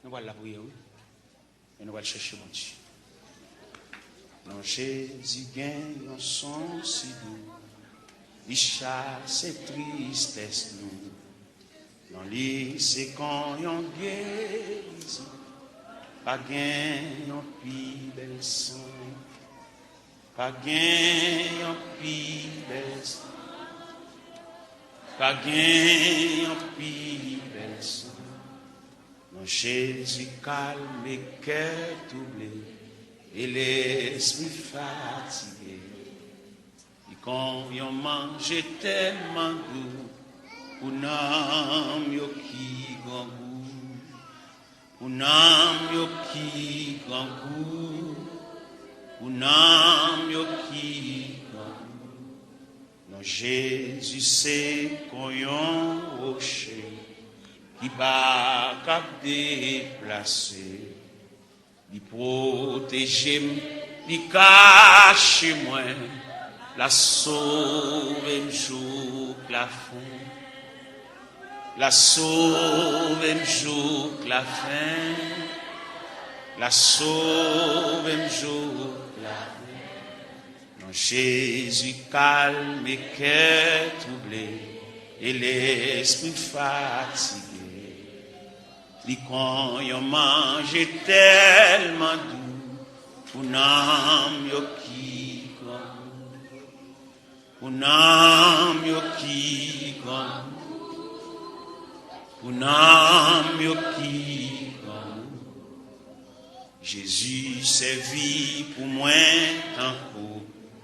Nous allons la prier, oui. Et nous allons chercher mon Dieu. Non, Jésus gagne un son si doux. Il chasse et tristesse nous. Non, lui, c'est quand on guérit. Pas gagne un plus bel son. Pas gagne un plus bel son. Pas gagne un plus bel son. Non, Jésus calme les cœurs troublés et l'esprit fatigué. Et quand on mange tellement doux, un homme qui grand goût, un homme qui grand goût, un homme qui grand goût. Non, Jésus c'est qu'on yon rocher qui va cap déplacer. Il protège, il cache moi, la sauve un jour la fin, la sauve un jour la fin, la sauve un jour la fin. Non, Jésus calme et cœur troublé et l'esprit fatigué. Li quand yon mange tellement doux, un âme yo qui grand, un âme yo qui grand, un âme yo qui grand. Jésus servit pour moi tant pour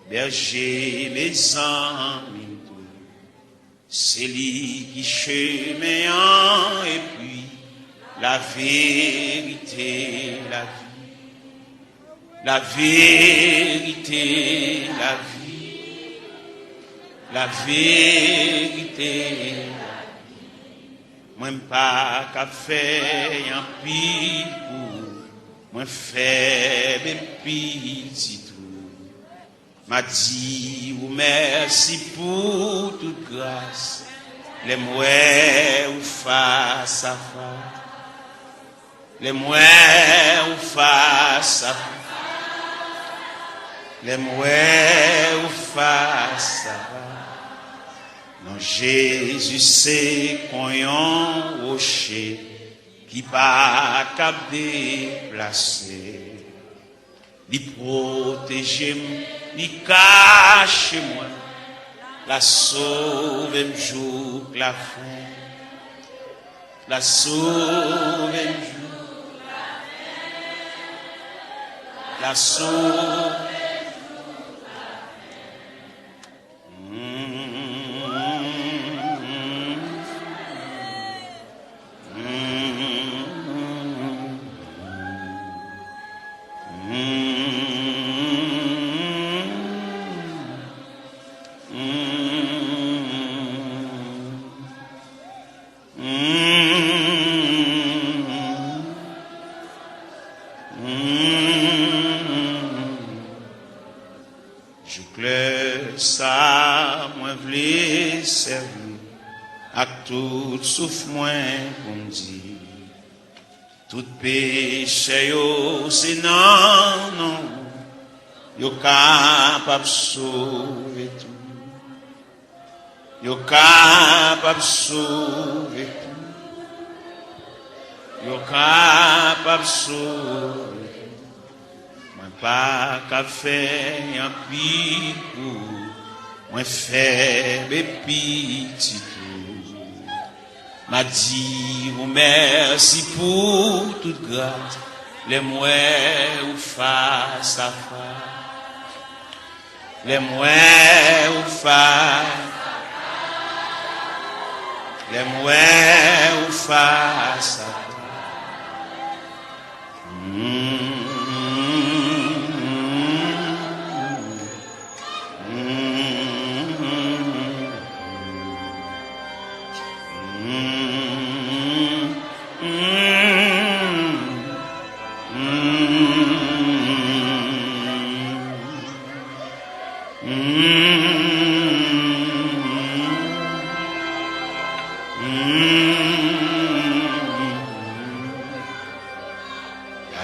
berger mes amis. C'est lui qui chemin et puis la vérité, la vie, la vérité, la vie, la vérité, la vie. Moi pas qu'à faire un pile pour moi faible petit tout. M'a dit ou merci pour toute grâce, les mouets ou face à face. Les mouets ou face à les mouets ou face à non, Jésus c'est qu'on yon rocher qui pas cap déplacer. Il protège, il cache moi, la sauve un jour la fin, la sauve un jour. La sauve. Tout souffle moins pour me dire, tout péché yo c'est non, yo capable sauver tout, yo capable sauver tout, yo capable sauver tout. Moi pas qu'à faire un pire, moi faible petit. M'a dit ou merci pour toute grâce, les mouets ou face à face, les mouets ou face, les mouets ou face à face.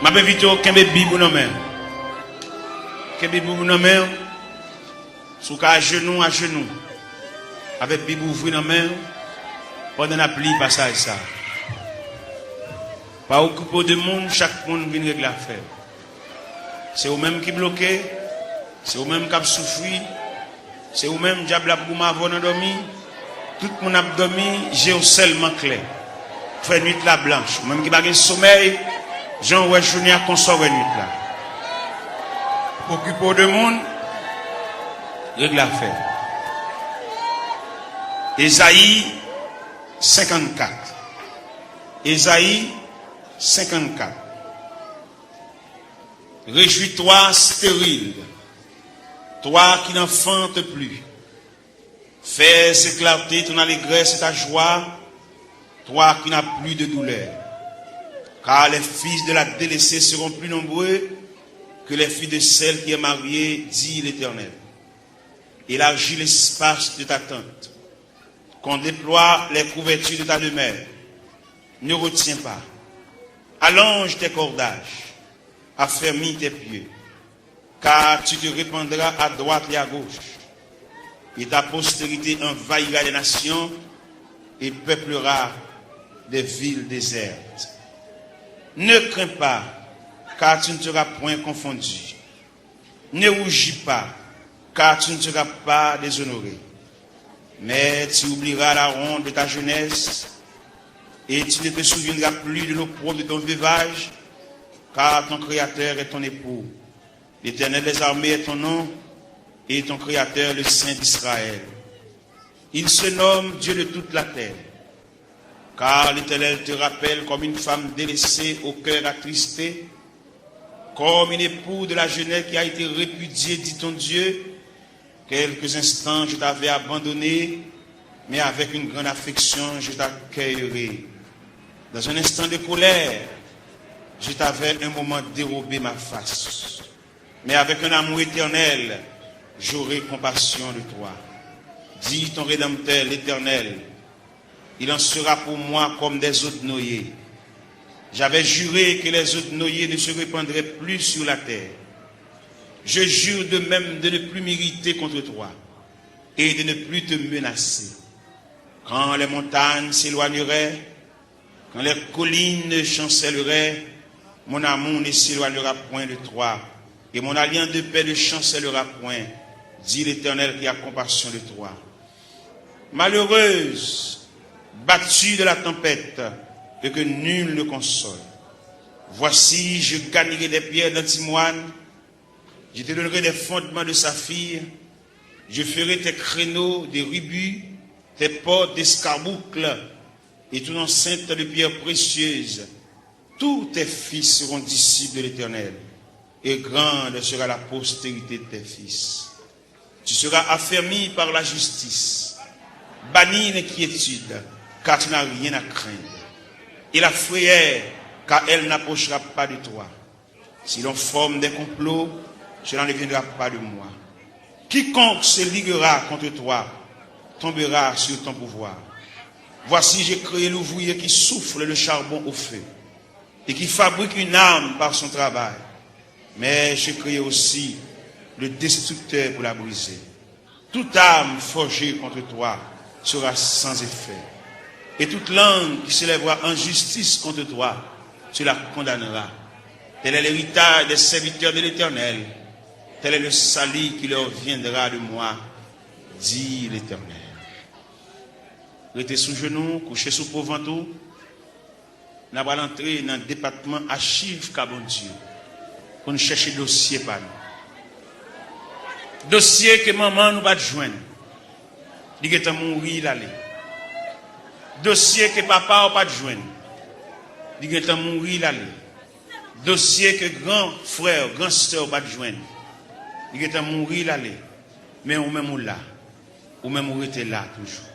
Ma invite au Kembe Bibou non mais. Kembe Bibou non mais. Sous à genoux. Avec Bibou ouvri non mais. Pendant la pluie passage ça. Pas occupé de monde, chaque monde vient régler l'affaire. C'est eux-mêmes qui bloquent, c'est eux-mêmes qui souffrent, c'est eux-mêmes qui ont m'avoir endormi. Tout le monde a dormi, j'ai seulement clair. Fait nuit la blanche, même qui n'a pas de sommeil, Jean ouais journée à consort nuit là. Occupé de monde, règle l'affaire. Ésaïe 54. Ésaïe 54. Réjouis-toi stérile, toi qui n'enfantes plus. Fais éclater ton allégresse et ta joie, toi qui n'as plus de douleur. Car les fils de la délaissée seront plus nombreux que les filles de celle qui est mariée, dit l'Éternel. Élargis l'espace de ta tente, qu'on déploie les couvertures de ta demeure. Ne retiens pas. Allonge tes cordages, affermis tes pieds, car tu te répandras à droite et à gauche, et ta postérité envahira les nations et peuplera des villes désertes. Ne crains pas, car tu ne seras point confondu. Ne rougis pas, car tu ne seras pas déshonoré. Mais tu oublieras la honte de ta jeunesse, et tu ne te souviendras plus de l'opprobre de ton veuvage, car ton Créateur est ton époux. L'Éternel des armées est ton nom, et ton Créateur le Saint d'Israël. Il se nomme Dieu de toute la terre, car l'Éternel te rappelle comme une femme délaissée au cœur attristé, comme une époux de la jeunesse qui a été répudiée, dit ton Dieu. Quelques instants je t'avais abandonné, mais avec une grande affection je t'accueillerai. Dans un instant de colère, je t'avais un moment dérobé ma face. Mais avec un amour éternel, j'aurai compassion de toi. Dis ton Rédempteur, l'Éternel, il en sera pour moi comme des eaux de noyer. J'avais juré que les eaux de noyer ne se répandraient plus sur la terre. Je jure de même de ne plus m'irriter contre toi et de ne plus te menacer. Quand les montagnes s'éloigneraient, quand les collines chancelleraient, mon amour ne s'éloignera point de toi, et mon alliance de paix ne chancellera point, dit l'Éternel qui a compassion de toi. Malheureuse, battue de la tempête, et que nul ne console. Voici, je gagnerai des pierres d'antimoine, je te donnerai des fondements de saphir, je ferai tes créneaux des rubis, tes portes d'escarboucles, et ton enceinte de pierres précieuses. Tous tes fils seront disciples de l'Éternel, et grande sera la postérité de tes fils. Tu seras affermi par la justice, banni l'inquiétude, car tu n'as rien à craindre. Et la frayeur, car elle n'approchera pas de toi. Si l'on forme des complots, cela ne viendra pas de moi. Quiconque se liguera contre toi tombera sur ton pouvoir. Voici, j'ai créé l'ouvrier qui souffle le charbon au feu et qui fabrique une arme par son travail. Mais j'ai créé aussi le destructeur pour la briser. Toute arme forgée contre toi sera sans effet. Et toute langue qui s'élèvera en justice contre toi, tu la condamneras. Tel est l'héritage des serviteurs de l'Éternel. Tel est le salut qui leur viendra de moi, dit l'Éternel. Restez sous genoux, couchez sous pauvre-ventou. Nous allons entrer dans le département archives Cabon Dieu pour nous chercher dossier par nous. Dossier que maman nous va joindre. Il est mourir l'aller. Dossier que papa n'a pas joindre. Il est mourir l'aller. Dossier que grand frère, grand sœur va joindre. Il est mourir l'aller. Mais ou même là. Ou même ou était là toujours.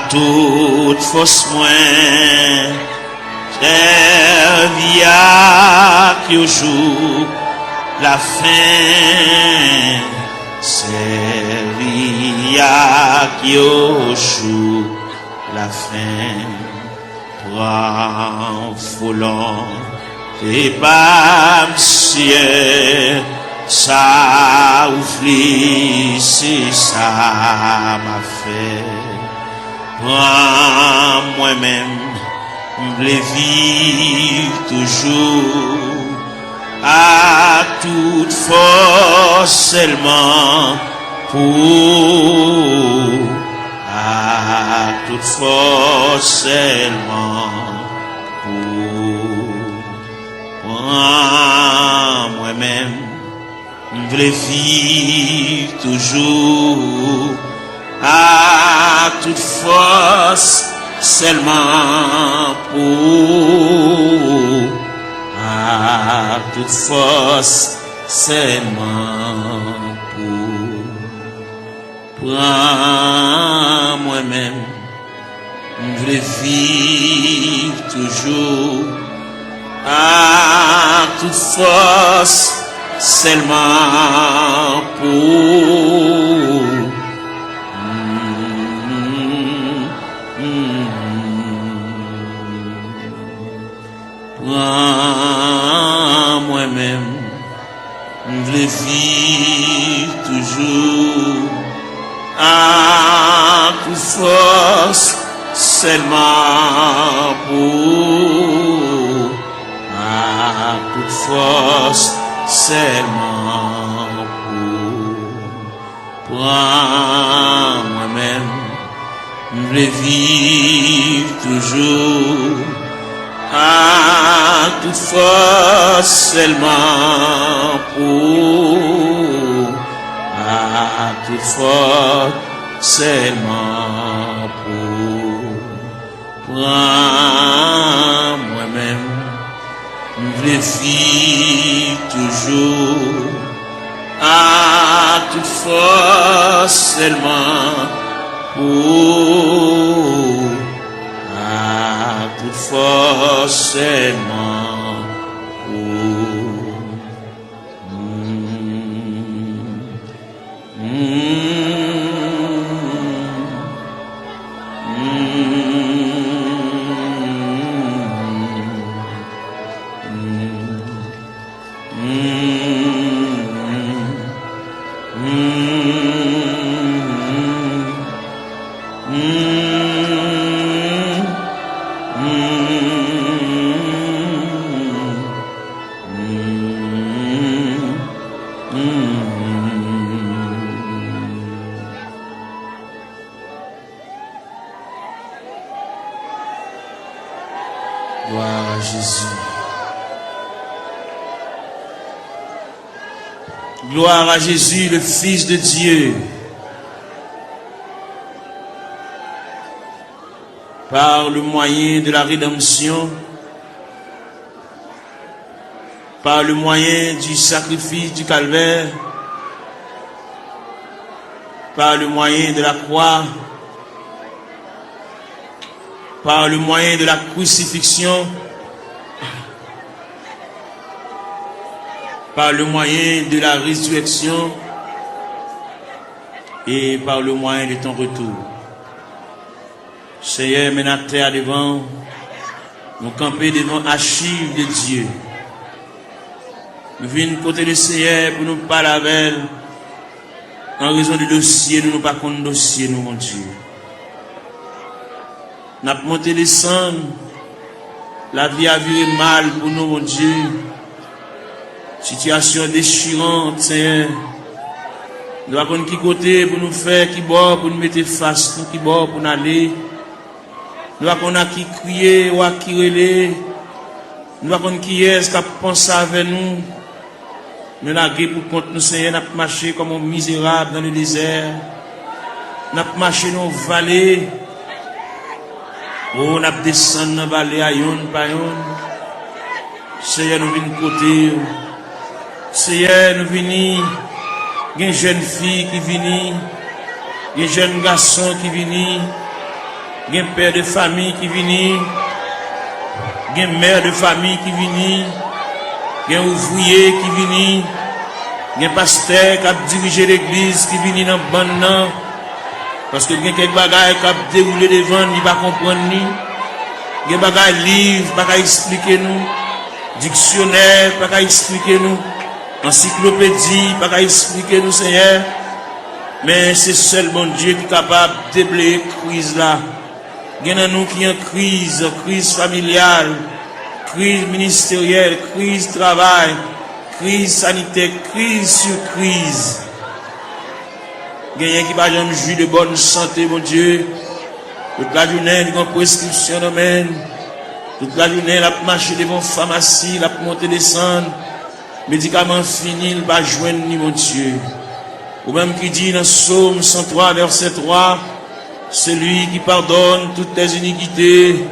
Toute force moins servia qui au jour la fin servia qui au jour la fin toi volant et pas monsieur ça ouvri c'est ça m'a fait moi-même, je vivre toujours à toute force seulement pour à toute force seulement pour moi-même, je veux vivre toujours à toute force, seulement pour, à toute force, seulement pour. Prends moi-même, je veux vivre toujours à toute force, seulement pour. Prends moi-même, je veux vivre toujours à toute force, seulement pour, à toute force, seulement pour. Prends moi-même, je veux vivre toujours à toute force, seulement pour, à toute force, seulement pour. Prends moi-même, je veux vivre toujours à toute force, seulement pour, à toute force, seulement pour. Gloire à Jésus. Gloire à Jésus, le Fils de Dieu. Par le moyen de la rédemption, par le moyen du sacrifice du calvaire, par le moyen de la croix, par le moyen de la crucifixion, par le moyen de la résurrection et par le moyen de ton retour. Seigneur, mets notre terre devant, nous camper devant archives de Dieu. Nous venons côté du Seigneur pour nous parler avec elle. En raison du dossier, nous ne pas contre dossier, nous, mon Dieu. Nous avons monté les cendres. La vie a viré mal pour nous, mon Dieu. Situation déchirante, Seigneur. Nous avons qui côté pour nous faire, qui bord pour nous mettre face, nous qui bord pour nous aller. Nous avons qui crier ou qui relais. Nous avons qui est-ce qui pense avec nous. Nous avons pour compte nous, Seigneur, nous avons marché comme un misérable dans le désert. Nous avons marché dans les vallées. Oh, nous avons descendu dans les vallées à yon par yon. Seigneur, nous venons côté. Seigneur, nous venons. Il y a une jeune fille qui vient. Il y a un jeune garçon qui vient. Il y a un père de famille qui vient. Il y a une mère de famille qui vient. Il y a un ouvrier qui vient. Il y a un pasteur qui a dirigé l'église qui vient dans le banc. Parce que il y a quelques bagages qui a déroulé devant, il ne va pas comprendre. Il y a des bagages livres, il ne va pas expliquer nous. Dictionnaire, il ne va pas expliquer nous. Encyclopédie, il ne va pas expliquer nous, Seigneur. Mais c'est seul bon Dieu qui est capable de déblayer la crise là. Il y a nous qui ont crise familiale, crise ministérielle, crise travail, crise sanitaire, crise sur crise. Il y a qui va jamais jouir de bonne santé, mon Dieu. Toute la journée, il y a une prescription domaine. Toute la journée, il a marché devant la pharmacie, il a monté descendre. médicament fini, il va joindre ni mon Dieu. Ou même qui dit dans Psaume 103, verset 3, c'est lui qui pardonne toutes tes iniquités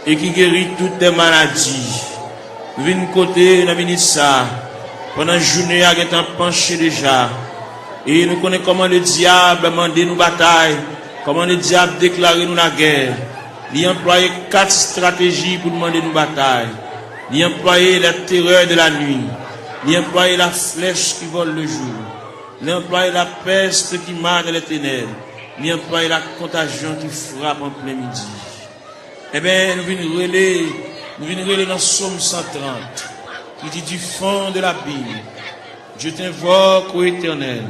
et qui guérit toutes tes maladies. Nous venons côté, nous venons ça. Pendant la journée, il est penché déjà. Et nous connaissons comment le diable a demandé nous bataille, comment le diable a déclaré nous la guerre. Il a employé 4 stratégies pour demander nous bataille. Il a employé la terreur de la nuit. Il a employé la flèche qui vole le jour. Il a employé la peste qui marche dans les ténèbres. Il a employé la contagion qui frappe en plein midi. Eh bien, nous venons relayer dans Psaume 130, qui dit du fond de la Bible, je t'invoque, ô Éternel.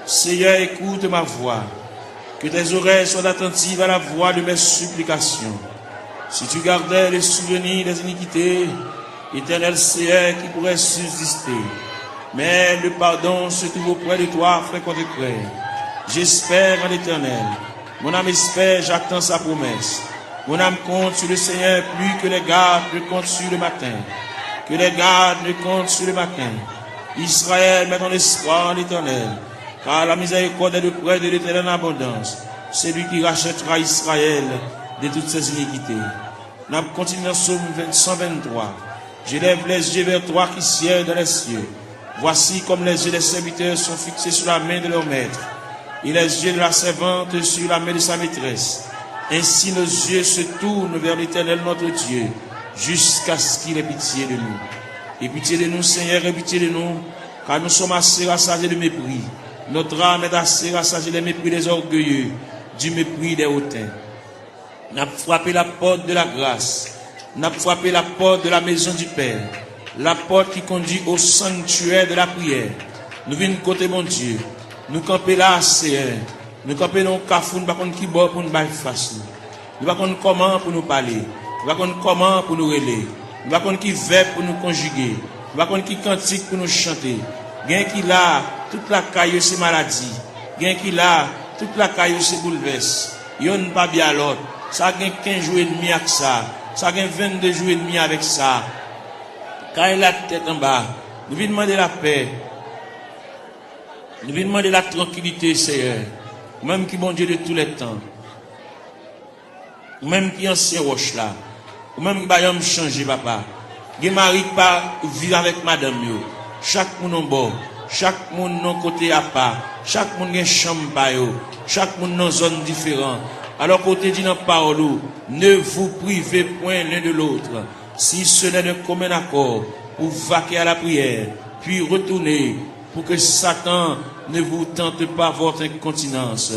Seigneur, écoute ma voix. Que tes oreilles soient attentives à la voix de mes supplications. Si tu gardais les souvenirs des iniquités, Éternel Seigneur, qui pourrait subsister. Mais le pardon se trouve auprès de toi, frère contre frère. J'espère en l'Éternel. Mon âme espère, j'attends sa promesse. Mon âme compte sur le Seigneur plus que les gardes ne comptent sur le matin. Que les gardes ne comptent sur le matin. Israël, met ton espoir en l'Éternel. Car la miséricorde est de près de l'Éternel en abondance. C'est lui qui rachètera Israël de toutes ses iniquités. Nous continuons dans Psaume 123. J'élève les yeux vers toi qui sièges dans les cieux. Voici comme les yeux des serviteurs sont fixés sur la main de leur maître, et les yeux de la servante sur la main de sa maîtresse. Ainsi nos yeux se tournent vers l'Éternel notre Dieu, jusqu'à ce qu'il ait pitié de nous. Et pitié de nous, Seigneur, et pitié de nous, car nous sommes assez rassasiés de mépris. Notre âme est assez rassasiée des mépris des orgueilleux, du mépris des hautains. N'a frappé la porte de la grâce, n'a frappé la porte de la maison du Père, la porte qui conduit au sanctuaire de la prière. Nous venons côté mon Dieu, nous camper là, Seigneur. Nous camper dans le cafou, nous ne savons pas qui bord pour nous battre face. Nous ne savons pas comment pour nous parler. Nous ne savons pas comment pour nous relayer. Nous ne savons pas qui verbe pour nous conjuguer. Nous ne savons pas qui cantique pour nous chanter. Gain qui là, toute la caille c'est maladie. Gain qui là, toute la caille c'est bouleverse. Yon pas bien l'autre. Ça gagne 15 jours et demi avec ça. Ça gagne 22 jours et demi avec ça. Quand il a la tête en bas, nous venons demander la paix. Nous venons demander la tranquillité, Seigneur. Même qui bon Dieu de tous les temps. Même qui ancien roche là. Même qui va me changer, papa. Qui mari pas vivre avec madame yo. Chaque monde en bord. Chaque monde non côté à part. Chaque monde a chambre pa yo. Chaque monde dans zone différente. Alors côté dit dans parole, ne vous privez point l'un de l'autre. Si ce n'est de commun accord pour vaquer à la prière, puis retourner pour que Satan ne vous tente pas votre incontinence.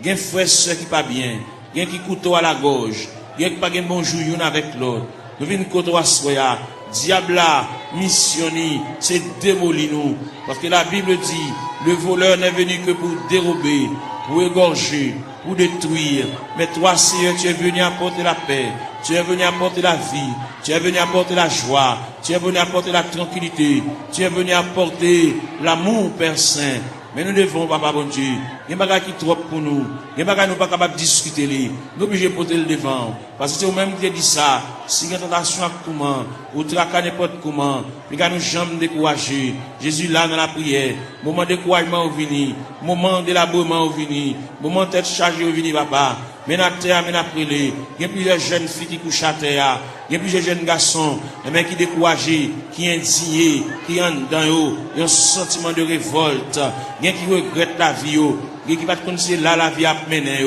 Gen frère soeur qui pas bien, gen qui couteau à la gorge, gen qui pas gen bonjour yon avec l'autre. Nous venons couteau à soya, diable là, missionné, c'est démolir nous. Parce que la Bible dit, le voleur n'est venu que pour dérober, pour égorger, pour détruire. Mais toi, Seigneur, tu es venu apporter la paix. Tu es venu apporter la vie. Tu es venu apporter la joie. Tu es venu apporter la tranquillité. Tu es venu apporter l'amour, Père Saint. Mais nous devons, papa bon Dieu, il y a des bagages qui trop pour nous. Il y a des bagages qui nous pas capables de discuter. Nous sommes obligés de porter le devant. Parce que c'est vous-même qui dit ça. Si il y a une tentation à comment, ou traquer n'importe comment, puis nous jamais décourager. Jésus là dans la prière. Moment de découragement au vini. Moment d'élaboration au vini. Moment de tête chargée au vini, papa. Mais na terre, mais na prier. Il y a plusieurs jeunes filles qui couchent à terre. Il y a plusieurs jeunes garçons, mais qui découragés, qui indignés, qui ont dans eux, un sentiment de révolte. Il y a qui regrettent la vie. Il y a qui ne connaissent pas là la vie à mener.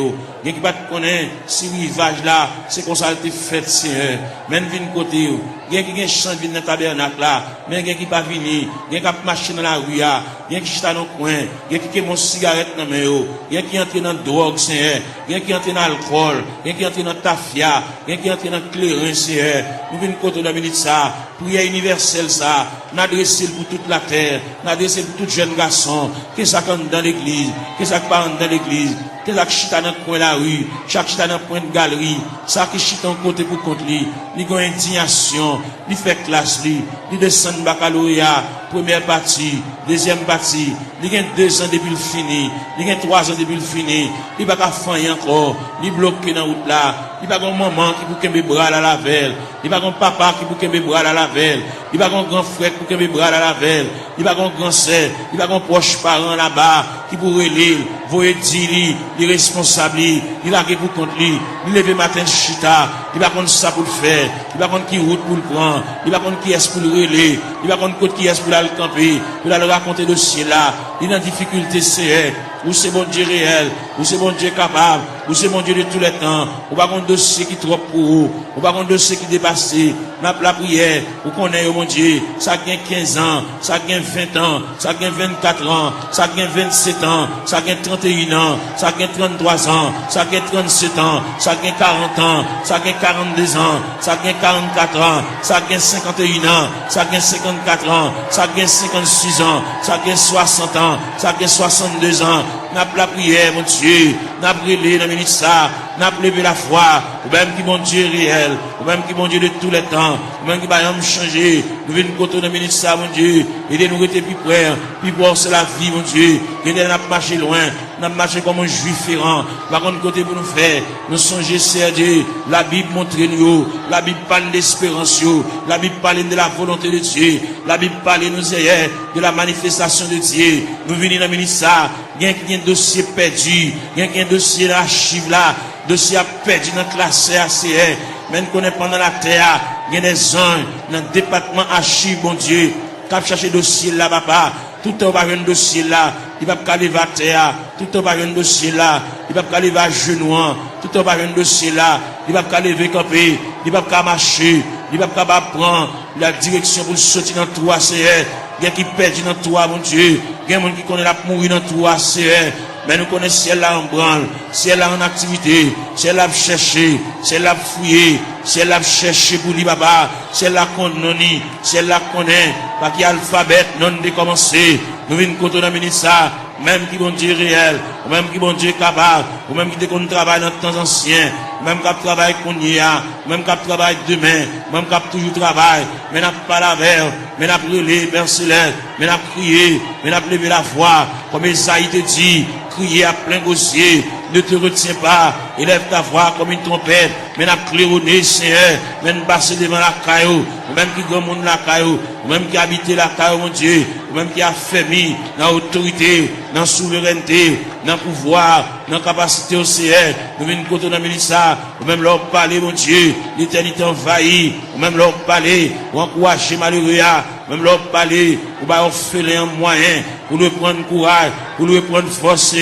Il y a qui ne connaissent pas si rivage là, c'est comme ça que fait, Seigneur. Même vin côté. Il y a qui chante dans le tabernacle là, mais il y a qui pas venir. Il y a qui marche dans la rue. Il y a qui chita dans le coin. Il y a qui mon cigarette dans la main. Il y a qui entre dans la drogue, Seigneur. Il y a qui entre dans l'alcool. Il y a qui entre dans la tafia. Il y a qui entre dans le clairin, Seigneur. Nous venons côté de la minute ça. Prière universelle ça. N'adresser pour toute la terre. N'adresser pour tout jeune garçon. Qu'est-ce ça dans l'église? Qu'est-ce ça parle dans l'église? chaque chita dans coin la rue, chaque chita dans point de galerie, ça qui chita en côté pour contre lui, il a indignation, il fait classe lui, il descend baccalauréat, première partie, deuxième partie, il a 2 ans depuis le fini, il a 3 ans depuis le fini, il va pas faire encore, il bloqué dans route là, il va pas un maman qui pour qu'un bras à la velle, il va pas un papa qui pour qu'un bras à la velle, il va pas un grand frère pour qu'un bras à la velle, il va pas un grand sœur, il va pas un proche parent là-bas qui pour relire, voyer dire les responsables, il a pour contre lui, il lever matin chita, il va contre ça pour le faire, il va contre qui route pour le prendre, il va contre qui est pour le relais, il va contre qui est pour aller camper, pour aller raconter le ciel là, il a une difficulté c'est ou c'est bon Dieu réel, ou c'est bon Dieu capable, ou c'est bon Dieu de tous les temps, ou pas un dossier qui est trop pour vous, ou pas un dossier qui dépasse, la prière, ou qu'on est, mon Dieu, ça gagne 15 ans, ça gagne 20 ans, ça gagne 24 ans, ça gagne 27 ans, ça gagne 31 ans, ça gagne 33 ans, ça gagne 37 ans, ça gagne 40 ans, ça gagne 42 ans, ça gagne 44 ans, ça gagne 51 ans, ça gagne 54 ans, ça gagne 56 ans, ça gagne 60 ans, ça gagne 62 ans, n'a pas la prière, mon Dieu, n'a pas brûlé dans minute ça, n'a pas levé la foi, ou même qui mon Dieu réel, ou même qui mon Dieu de tous les temps, ou même qui va me changer, nous venons côté dans minute ça, mon Dieu, aidez-nous rester plus près, puis voir c'est la vie, mon Dieu, aidez-nous à marcher loin, n'a marché comme un juif errant, par contre côté pour nous faire, nous songer, c'est Dieu, la Bible montre nous, la Bible parle d'espérance, la Bible parle de la volonté de Dieu, la Bible parle nous hier de la manifestation de Dieu, nous venons dans minute ça, il y a un dossier perdu, il y a un dossier d'archive là, dossier perdu dans la classe ACR, même qu'on est pendant la terre, il y a des anges dans le département archive, bon Dieu, qui a cherché dossier là, papa, tout le temps va un dossier là, il va pas aller à terre, tout le temps va un dossier là, il va pas aller à genoux, tout le temps va un dossier là, il va pas lever camper, il va pas marcher, il va pas prendre la direction pour sortir dans tout ACR, il y a qui perdu dans toi, mon Dieu, il y a des gens qui connaissent la mourir dans tout ACR, mais nous connaissons ciel là en branle, ciel là en activité, ciel là chercher, ciel là fouiller, ciel là chercher pour lui papa, ciel là connaît, ciel là connaît, pas qu'il y a alphabet non décommencé, nous venons côté dans ministre ça, même qui bon Dieu réel, ou même qui bon Dieu capable, ou même qui qu'on travaille dans le temps ancien, même qui travaille qu'on y a, même qui travaille demain, même qui toujours travaille, mais n'a pas la verre, mais n'a brûlé, Père Céleste, mais n'a crié, mais n'a levé la voix, comme Esaïe te dit, crier à plein gosier, ne te retiens pas, élève ta voix comme une trompette, mais n'a claironné, Seigneur, même passer devant la caillou, ou même qui grand monde la caillou, ou même qui habite la caillou, mon Dieu, ou même qui a fermé dans l'autorité, dans la souveraineté, dans le pouvoir, dans la capacité au Seigneur, nous venons côté dans le ministère, ou même leur parler, mon Dieu, l'éternité envahie, ou même leur parler, ou encourager malheureux, même leur parler, ou bah faire un moyen, pour lui prendre courage, pour lui prendre force,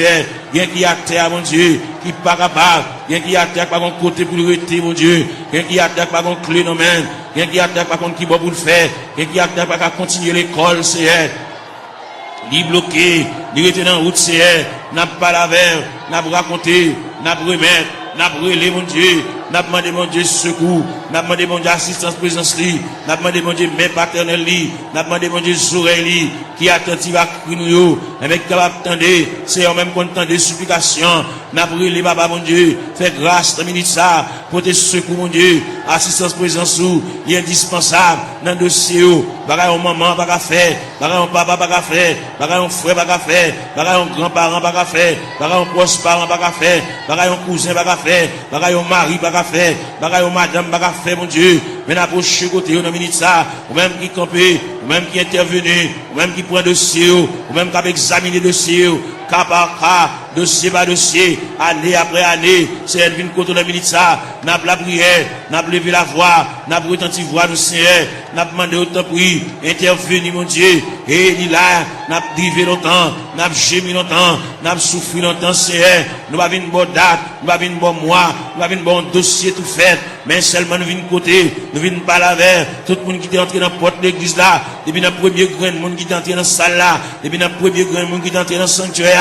bien qui a terre, mon Dieu, qui pas capable, bien qui a terre, pas mon côté pour le rester, mon Dieu, bien qui a terre, pas mon clé dans main, bien qui a terre, pas qui va pour le faire, bien qui a terre, pas continuer l'école, c'est ni bloqué, ni rester dans la route, c'est n'a pas la verre, n'a pas raconté, n'a pas remettre, n'a pas relé, mon Dieu, n'a pas demandé, mon Dieu, secours, n'a pas demandé, mon Dieu, assistance, présence, n'a pas demandé, mon Dieu, main paternelle, n'a pas demandé, mon Dieu, oreilles, qui attentive à crier nous, avec capable d'attendre, c'est en même content des supplications, n'a pas relé, papa, mon Dieu, fais grâce, dans minute ça, pour tes secours, mon Dieu, assistance, présence, il est indispensable, dans le dossier, bagaille, maman, pas qu'à faire, bagaille, papa, pas qu'à faire, bagaille, frère, pas qu'à faire, bagaille, grand-parent, pas qu'à faire, bagaille, proche parent, pas qu'à faire, bagaille, cousin, pas qu'à faire, bagaille, mari, pas qu'à faire, bagaille, madame, pas qu'à faire, mon Dieu, mais n'approche côté, dans minute ça, ou même qui campé, ou même qui intervenu, ou même qui prend dossier, ou même qui a examiné dossier, cas par cas, dossier par dossier, année après année, c'est elle vient côté la minute ça, n'a pas la prière, n'a pas levé la voix, n'a pas retenti voix du Seigneur, n'a pas demandé autant prix, intervenu mon Dieu, et il là, n'a pas drivé longtemps, n'a pas gémi longtemps, n'a pas souffri longtemps, Seigneur, nous pas une bonne date, nous pas une bonne mois, nous pas une bon dossier tout fait, mais seulement nous venons côté, nous venons pas la vers, tout le monde qui est entré dans la porte de l'église là, depuis le premier grand monde qui est entré dans la salle là, depuis le premier grand monde qui est entré dans le sanctuaire,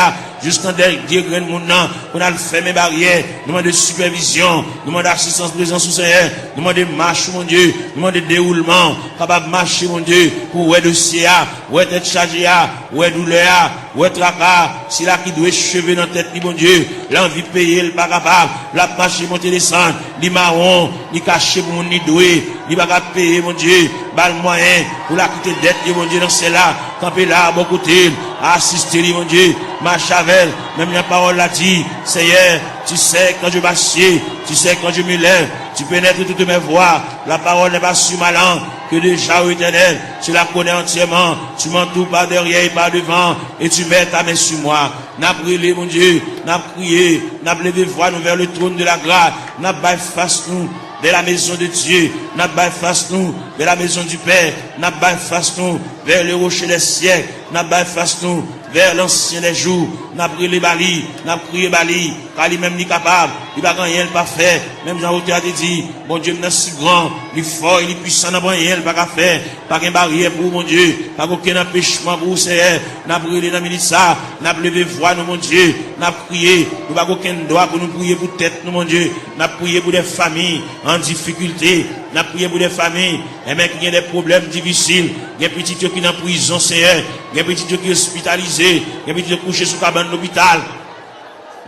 jusqu'en dernier grain de monde, on a le fait mes barrières, nous demandons de supervision, nous demandons d'assistance présence au Seigneur, nous demandons de marche, mon Dieu, nous demandons de déroulement, capable de marcher, mon Dieu, pour ouais dossier, ouais tête chargée, ouais douleur, ouais tracas, si là qui doit cheveux dans la tête, mon Dieu, l'envie de payer, le pas capable, la marcher, monter, descendre, ni marron, ni caché pour mon ni doué, ni pas capable payer, mon Dieu, bal moyen, pour la quitter dette, mon Dieu, dans celle-là, camper là, bon côté, assister, mon Dieu, marche avec, même la parole l'a dit, Seigneur, tu sais quand je m'assieds, tu sais quand je me lève, tu pénètres toutes mes voies, la parole n'est pas sur ma langue, que déjà, ô Éternel, tu la connais entièrement, tu m'entoures par derrière et par devant, et tu mets ta main sur moi. N'a brûlé, mon Dieu, n'a prié, n'a levé voix nous vers le trône de la grâce, n'a baillé face nous vers la maison de Dieu, n'a baillé face nous vers la maison du Père, n'a baillé face nous vers le rocher des siècles, n'a baillé face nous vers l'ancien des jours, n'a brûlé Bali, n'a prié Bali, car lui-même n'est capable, il va rien pas faire, même Jean-Auteur a dit, bon Dieu, il est si grand, il est fort, il est puissant, n'a rien pas faire, pas qu'une barrière pour mon Dieu, pas aucun empêchement pour Seigneur, n'a brûlé dans le ministère, n'a levé voix, nous, mon Dieu, n'a prié, nous pas aucun droit pour nous prier pour tête, nous, mon Dieu, n'a prié pour des familles en difficulté, n'a prié pour des familles, et même qui ont des problèmes difficiles, il y a des petits qui sont en prison, Seigneur, il y a des petits qui sont hospitalisés, il y a des petits qui sont couchés sous cabane d'hôpital,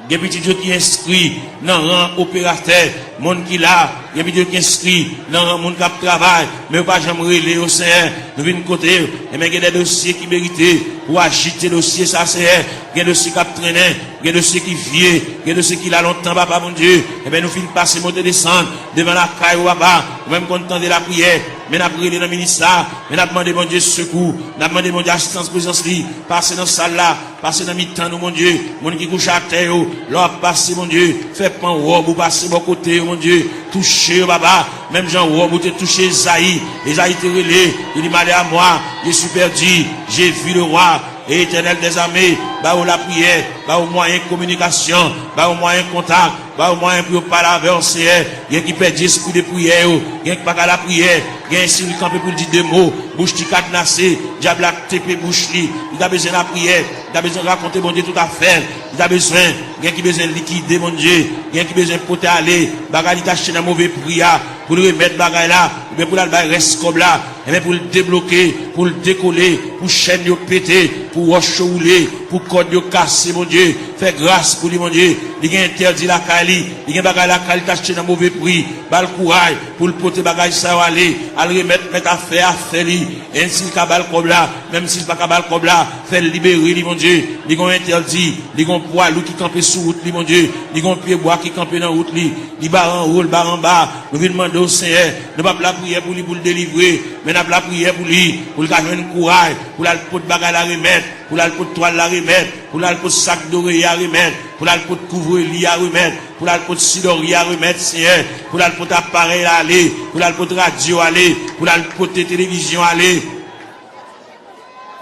il y a des petits qui sont inscrits dans le rang opérateur, monde qui là, il y a des petits qui sont inscrits dans le rang monde qui travaille, mais pas jamais relé au Seigneur, nous venons côté, et même il y a des dossiers qui méritent pour agiter le dossier, ça Seigneur, il y a des dossiers qui traînent, il y a des dossiers qui viennent, il y a des dossiers qui là longtemps, papa mon Dieu, et bien nous finissons passer, monter, descendre, devant la caille, papa, même content de la prière, mais n'a prié dans le ministère, mais n'a demandé mon Dieu secours, n'a demandé mon Dieu assistance présence li, passer dans salle là, passer dans mi-temps nous mon Dieu, mon qui couche à terre, l'or passer mon Dieu, fait pan robe ou passer bon côté mon Dieu, toucher papa, même Jean robe ou te toucher Esaïe te relé, il dit malé à moi, je suis perdu, j'ai vu le roi, et Éternel des armées, bah au la prière, bah au moyen de communication, bah au moyen de contact, bah au moyen pour parler avec le Seigneur, il y a qui perd l'esprit de prière, il y a qui pas à la prière, il y a un signe campé pour dire deux mots, bouche qui cadenassé, diable a TP bouche li, il a besoin de la prière, il a besoin de raconter mon Dieu tout à fait, il a besoin, il y a qui besoin de liquider mon Dieu, il y a qui besoin de porter aller, bagarre d'acheter dans mauvais prix, pour le remettre bagarre là, mais pour la reste comme là, et bien pour le débloquer, pour le décoller, pour chaîne de péter, pour roche rouler, pour code de casser, mon Dieu, fais grâce pour lui, mon Dieu, il a interdit la Kali, il y a bagarre la Kali t'acheter dans mauvais prix, bal courage, pour le porter bagarre ça aller, à le remettre, mettre à faire lui, ainsi le cabal comme là, même s'il pas cabal comme là, fait libérer lui, mon Dieu, il a interdit, il a poids qui campait sous route, lui, mon Dieu, il a pied bois qui campait dans route, lui, il barre en haut, le barre en bas, nous venons demander au Seigneur, ne pas la prière pour lui, pour le délivrer, mais n'a pas la prière pour lui, pour le gagner un courage, pour la pot de bagarre la remettre, pour la pot de toile la remettre, pour la pot de sac d'oreille à remettre, pour la pot de couvre-lit à remettre, pour la pot de sidori à remettre, Seigneur, pour la pot d'appareil à aller, pour la pot de radio à aller, pour la pot de télévision à aller,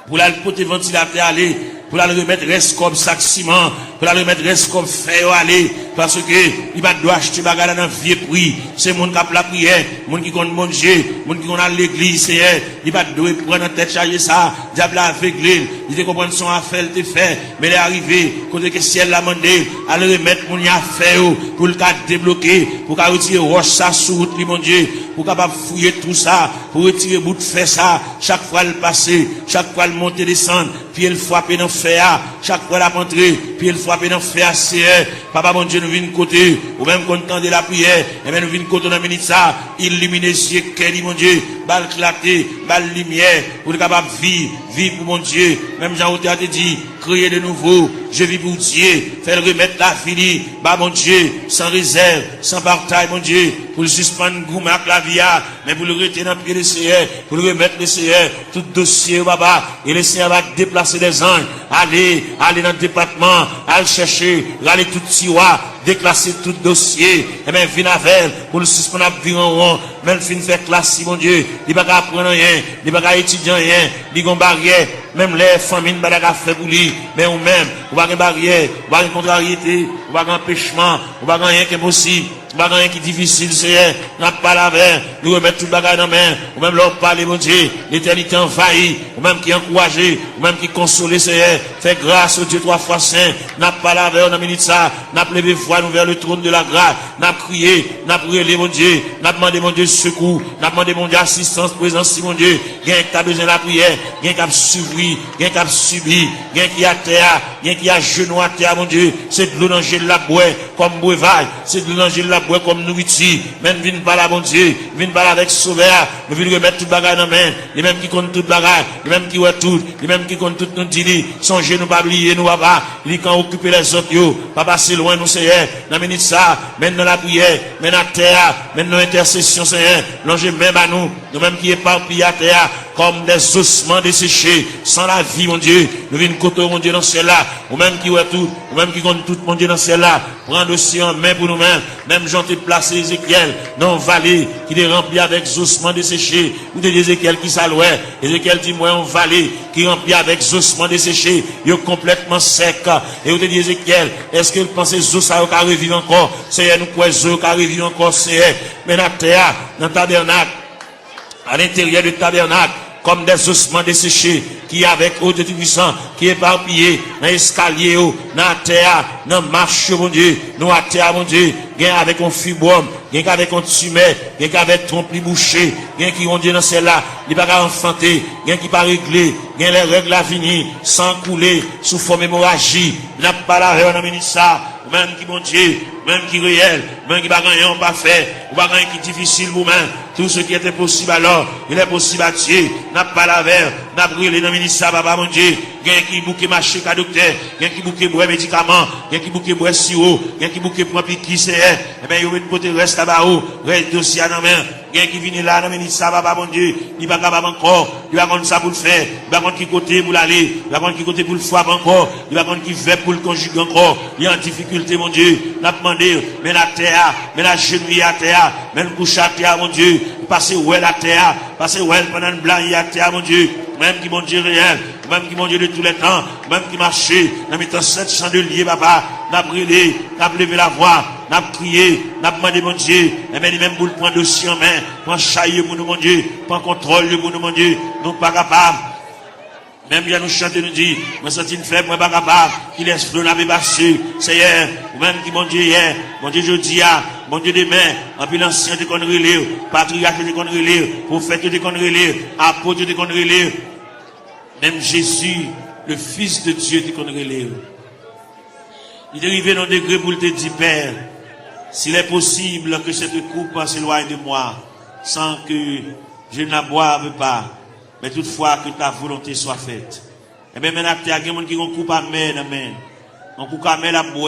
pour la pot de ventilateur à aller, pour la remettre reste comme sac ciment, pour la remettre reste comme fer à aller, parce que il va doit acheter bagarre dans vieux prix, c'est mon qui a la prière, mon qui compte manger, mon qui compte à l'église, Seigneur, il va devoir prendre en tête charger ça, diable aveuglé, il te comprend son affaire, te fait, mais il est arrivé, côté que ciel l'a demandé, à le remettre mon affaire, pour le cas débloquer, pour qu'à retirer roche ça sous route, mon Dieu, pour capable fouiller tout ça, pour retirer bout de fer ça, chaque fois le passer, chaque fois le monter, descendre, puis il frapper dans fer, chaque fois la rentrer, puis il frapper dans fer, Seigneur, papa mon Dieu, nous venons côté, ou même content de la prière, et bien nous venons côté dans le ministère, illuminer les yeux, mon Dieu, balle clarté, balle lumière, pour être capable de vivre pour mon Dieu, même Jean-Auteur a dit, créer de nouveau, je vis pour Dieu, faire remettre la fini, bah mon Dieu, sans réserve, sans bataille, mon Dieu, pour le suspendre, gourmet avec la vie, mais pour le retirer dans le pied du Seigneur, pour le remettre le Seigneur, tout dossier, papa, et le Seigneur va déplacer des anges, aller dans le département, aller chercher, aller tout tiroir, déclasser tout dossier, et bien, venir avec, pour le suspendre, venir en rond, même fin faire classe, mon Dieu, il va pas apprendre rien, il va pas étudier rien, il va pas barrière, même les familles, il va pas faire pour lui, mais ou même, ou pas une barrière, ou pas une contrariété, ou pas un empêchement, ou pas rien qui est possible, Bagay qui difficile, Seigneur, n'a pas la veine, nous remettre tout bagay dans la main, ou même leur parler, mon Dieu, l'éternité envahie, ou même qui encourage, ou même qui console, Seigneur, fait grâce au Dieu 3 fois saint, n'a pas la veine, on a mis ça, n'a levé foi nous vers le trône de la grâce, n'a crié, n'a prié, mon Dieu, n'a demandé, mon Dieu, secours, n'a demandé, mon Dieu, assistance, présence, mon Dieu, gain qui a besoin de la prière, gain qui a suivi, gain qui a subi, gain qui a terre, gain qui a genou à terre, mon Dieu, c'est de l'eau dans le la boue, comme breuvage, c'est de l'eau dans la boue comme nourriture, même viens pas là, mon Dieu, viens pas là avec sauveur, nous venons remettre tout bagage dans la main, les mêmes qui comptent tout bagage, les mêmes qui voient tout, les mêmes qui comptent tout nous dit, songez nous pas oublier nous papa, les quand occuper les autres yo, pas passer loin nous Seigneur, dans minute ça, maintenant la prière, maintenant la terre, maintenant l'intercession Seigneur, longez même à nous mêmes qui éparpillés à terre, comme des ossements desséchés, sans la vie, mon Dieu, nous venons côté, mon Dieu, dans celle-là, ou même qui voit tout, ou même qui compte tout, mon Dieu, dans celle-là, prendre aussi en main pour nous-mêmes, même j'en ai placé Ézéchiel dans une vallée qui est remplie avec ossements desséchés, ou de Ézéchiel qui s'allouait, Ézéchiel dit, moi, une vallée qui est remplie avec ossements desséchés, il est complètement sec, et vous dit Ézéchiel, est-ce que vous pensez que ça va revivre encore, Seigneur, nous croyons que ça va revivre encore, Seigneur, mais dans la terre, dans le tabernacle, à l'intérieur du tabernacle, comme des ossements desséchés, qui avec eau de puissant, qui éparpillés, dans l'escalier, dans la terre, dans la marche, mon Dieu, nous à terre, mon Dieu, gain avec un fibrome, gain avec un tumeur, gain avec trompe bouché, gain qui ont Dieu dans celle-là, il pas enfanter, gain qui pas réglé, gain les règles à venir, sans couler, sous forme hémorragie, n'a pas la règle, on a ça, même qui bon Dieu, même qui réel, même qui pas gagné, pas fait, ou pas gagné qui difficile vous-même, tout ce qui était possible alors, il est possible à Dieu, n'a pas la verre, n'a brûlé dans le ministère, papa mon Dieu, gain qui bouquet marché qu'à docteur, gain qui bouquet boire médicaments, gain qui bouquet boire sirop, gain qui bouquet prend piqui c'est, eh ben, il y a une côté reste là-bas, reste dossier à la main, gain qui vient là dans le ministère, papa mon Dieu, il va pas capable encore, il va contre ça pour le faire, il va contre qui côté pour l'aller, il va contre qui côté pour le frapper encore, il va contre qui fait pour le conjuguer encore, il y a en difficulté, mon Dieu, n'a demandé, mais la terre, mais la genouille à terre, mais le couche à terre, mon Dieu, passer où est la terre, passer où est pendant le blanc à terre, mon Dieu, même qui mon Dieu réel, même qui mon Dieu de tous les temps, même qui marchait, dans mes temps 700 de liés, papa, n'a brûlé, n'a levé la voix, n'a crié, n'a demandé mon Dieu, et même pour le prendre dossier en main, pour chailler pour nous, mon Dieu, pour contrôle pour nous, mon Dieu, nous pas capables. Même bien nous chanter, nous dit, moi senti une faible, moi pas capable, qui laisse flot la passé, Seigneur, ou même qui mon Dieu hier, mon Dieu jeudi, mon Dieu demain, en plus l'ancien de conneries lire, patriarche de conneries lire, prophète de conneries lire, apôtre de conneries lire, même Jésus, le Fils de Dieu de conneries lire. Il est arrivé dans un degré pour te dire, Père, s'il est possible que cette coupe s'éloigne de moi, sans que je ne la boive pas, mais toutefois que ta volonté soit faite. Et bien maintenant, il y a des gens qui ont coupé à main, on coupe à main la boue,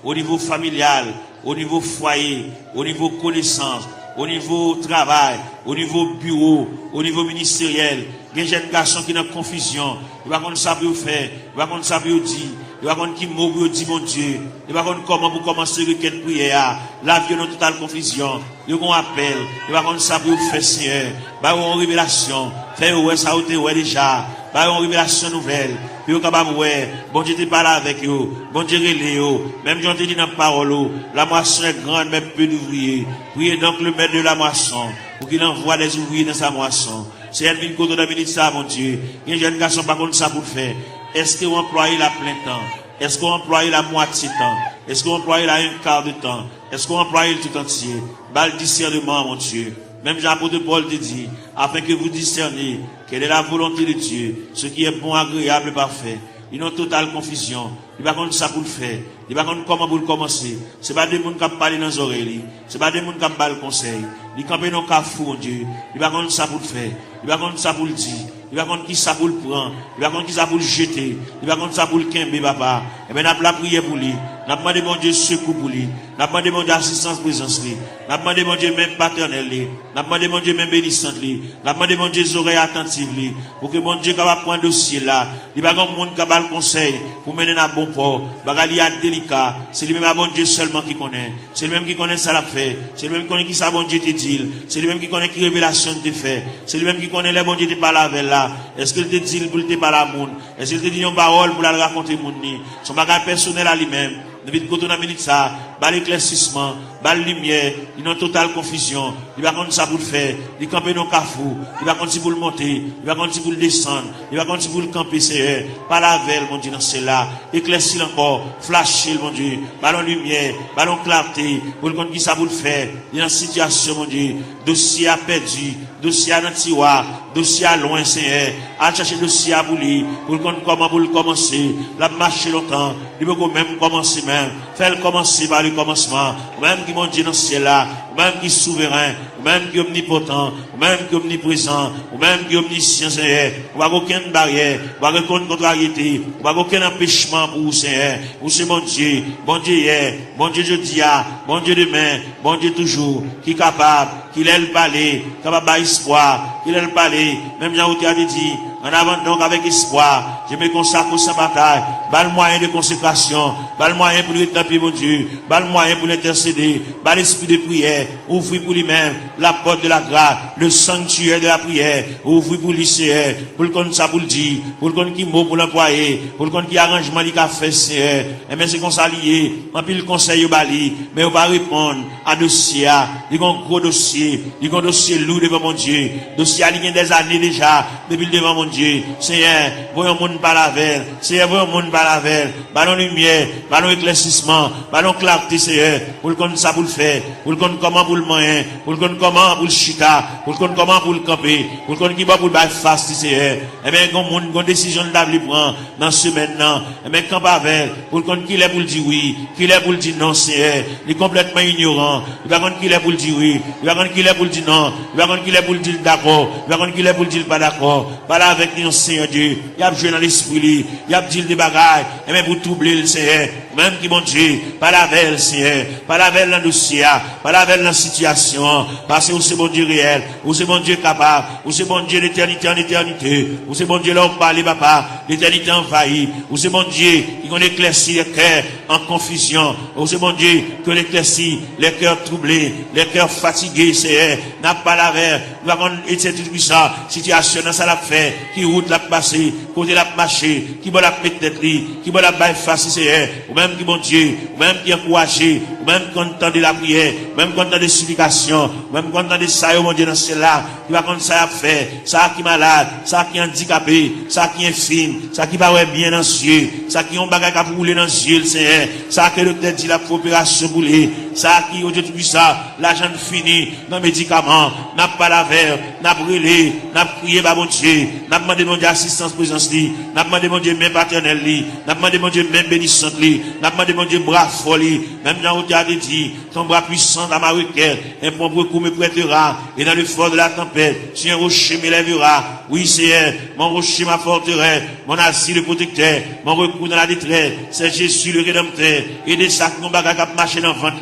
au niveau familial, au niveau foyer, au niveau connaissance, au niveau travail, au niveau bureau, au niveau ministériel. Il y a des jeunes garçons qui sont en confusion. Ils ne savent pas ça pour faire, ils ne savent pas ça pour dire, ils ne savent pas qui mot pour dire mon Dieu, ils ne savent pas comment pour commencer requête prière. La vie est en totale confusion. Ils ont un appel, ils ne savent pas ça pour faire Seigneur. Ils ont une révélation. Fait ouais ça ou ouais déjà. Ils ont une révélation nouvelle. Puis, bon Dieu te parle avec eux, bon Dieu relève eux, même Dieu te dit dans la parole, la moisson est grande, mais peu d'ouvriers. Priez donc le maître de la moisson, pour qu'il envoie des ouvriers dans sa moisson. C'est elle qui vient de la minute ça, mon Dieu. Il y a des jeunes garçons, par contre, ça pour faire. Est-ce que vous employez la plein temps? Est-ce que vous employez la moitié temps? Est-ce que vous employez la un quart de temps? Est-ce que vous employez le tout entier? Bal discernement, mon Dieu. Même Jean-Apôtre Paul te dit, afin que vous discerniez quelle est la volonté de Dieu, ce qui est bon, agréable et parfait. Ils ont totale confusion. Ils ne savent pas ça pour le faire. Ils ne savent pas comment pour le commencer. Ce n'est pas des gens qui parlent dans les oreilles. Ce n'est pas des gens qui parlent le conseil. Ils campent dans le cafou, mon Dieu. Ils ne savent pas ça pour le faire. Ils ne savent pas ça pour le dire. Ils ne savent pas qui ça pour le prendre. Ils ne savent pas qui ça pour le jeter. Ils ne savent pas ça pour le quimber, papa. Et bien, nous avons la prière pour lui. Nous avons demandé, mon Dieu, secours pour lui. Nous avons demandé, mon Dieu, assistance, présence, lui. Nous avons demandé, mon Dieu, même paternel, lui. Nous avons demandé, mon Dieu, même bénissante, lui. Nous avons demandé, mon Dieu, oreilles attentives, lui. Pour que, mon Dieu, capable prendre dossier là. Il n'y a pas de monde qui a le conseil pour mener à bon port. Il y a délicat. C'est lui-même, à bon Dieu seulement qui connaît. C'est lui-même qui connaît ça l'a fait. C'est lui-même qui connaît qui ça, bon Dieu, te dit. C'est lui-même qui connaît qui révélation te fait. C'est lui-même qui connaît les bon Dieu te parle avec là. Est-ce qu'il te dit pour te parler à monde? Est-ce qu'il te dit une parole pour la raconter monde? Son bagage personnel à lui-même. nous vite côté dans minute ça, bas l'éclaircissement, bas la lumière, il y a une totale confusion, il va contre ça pour le faire, il camper dans le cafou, il va contre pour le monter, il va contre pour le descendre, il va contre pour le camper, c'est pas la veille, mon Dieu, dans cela, éclaircir encore, flasher, mon Dieu, ballon lumière, ballon clarté, pour le compte qui ça pour le faire, il y a une situation, mon Dieu, dossier à perdu, dossier à dans tiroir, dossier à loin, Seigneur, à chercher dossier à bouler, pour le compte comment pour le commencer, la marcher longtemps, il peut même commencer même, faire commencer par le commencement, même qui mon Dieu dans ce ciel-là, même qui est souverain, même qui est omnipotent, même qui est omniprésent, même qui est omniscient, Seigneur, on va aucune barrière, on va aucune contrariété, on va aucun empêchement pour vous, Seigneur, vous c'est mon Dieu hier, bon Dieu jeudi, bon Dieu demain, bon Dieu toujours, qui est capable, qu'il ait le palais, capable d'espoir, qu'il ait le palais, même Jean Outi a dit, en avant donc avec espoir, je me consacre sans bataille, bas le moyen de consécration, bas le moyen pour rétablir mon Dieu, bas le moyen pour l'intercéder, bas l'esprit de prière, ouvrir pour lui-même la porte de la grâce, le sanctuaire de la prière, ouvrir pour lui, Seigneur, pour le compte ça pour le dire, pour le compte qui mot pour l'employer, pour le compte qui arrangement il a fait, Seigneur, et bien c'est qu'on s'allie, en plus le conseil au bali, mais on va répondre à dossier, il y a un gros dossier, il y a un dossier lourd devant mon Dieu, dossier il y a des années déjà, depuis devant mon Dieu, Seigneur, voyons monde par la veille, Seigneur, voyons monde par la veille, ballon lumière, ballon éclaircissement, ballon clarté, Seigneur, pour le compte ça pour le faire, pour le compte comment pour le moyen, pour le compte comment pour le chita, pour le compte comment pour le camper, pour le compte qui va pour le bail fast, Seigneur, et bien, quand monde, quand décision de prendre dans ce maintenant, et bien, quand pas avec, pour le compte qu'il est pour le dire oui, qu'il est pour le dire non, Seigneur, il est complètement ignorant, il va compte qu'il est pour le dire oui, il va compte qu'il est pour le dire non, il va compte qu'il est pour le dire d'accord, il va compte qu'il est pour le dire pas d'accord, pas là avec nous, Seigneur Dieu, il y a joué dans l'esprit, il y a dit des bagailles, et même pour troubler le Seigneur, même qui mon Dieu, pas la veille, Seigneur, pas la veille dans le dossier, pas la veille dans la situation, parce que c'est bon Dieu réel, ou c'est bon Dieu capable, ou c'est bon Dieu d'éternité en éternité, ou c'est bon Dieu là où parler, papa, l'éternité envahie, ou c'est bon Dieu qui qu'on éclaircit les cœurs en confusion, ou c'est bon Dieu qui qu'on éclaircit les cœurs troublés, les cœurs fatigués, Seigneur, n'a pas la veille, nous avons été tout ça, situation dans ça l'a fait, qui route l'a passé, côté l'a marché, qui va la mettre tête qui va la bailler face, Seigneur, ou même qui bon Dieu, ou même qui encouragé, ou même content de la prière, ou même content de supplication, ou même content de ça, mon Dieu, dans cela, qui va contre ça à faire, ça qui est malade, ça qui est handicapé, ça qui est infime, ça qui va bien dans les yeux, ça qui ont bagage à rouler dans les yeux, Seigneur, ça que le tête dit la coopération boulée, ça qui, aujourd'hui, ça, l'argent fini, dans les médicaments, n'a pas la verre, n'a brûlé, n'a prié, bah, mon Dieu, n'a demandé mon Dieu assistance, présence, n'a demandé mon Dieu même paternel, n'a demandé mon Dieu même bénissante, n'a demandé mon Dieu bras folie, même dans le théâtre dit, ton bras puissant dans ma requête, un bon beaucoup me prêtera, et dans le fort de la tempête, si un rocher m'élèvera, oui, Seigneur, mon rocher ma forteresse, mon asile protecteur, mon recours dans la détresse, c'est Jésus le Rédempteur, et des sacs, mon bagage qui marché dans le ventre,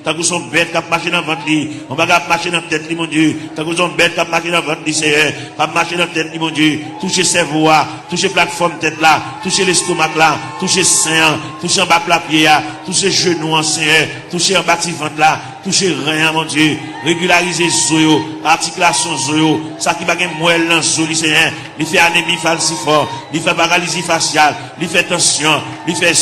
tant que son bête qui marché dans le ventre, mon bagage qui marché dans la tête, mon Dieu, tant que son bête qui marché dans le ventre, Seigneur, qui marché dans la tête, mon Dieu, toucher cerveau, toucher plateforme tête là, toucher l'estomac là, toucher sein, toucher en bas la pied, toucher genoux, Seigneur, toucher en bas de ventre là, toucher rien, mon Dieu, régulariser zoyo, articulation zoyo, ça qui va gagner moelle dans zoyo, Seigneur, il fait anémie falciforme, il fait paralysie faciale, il fait tension, il fait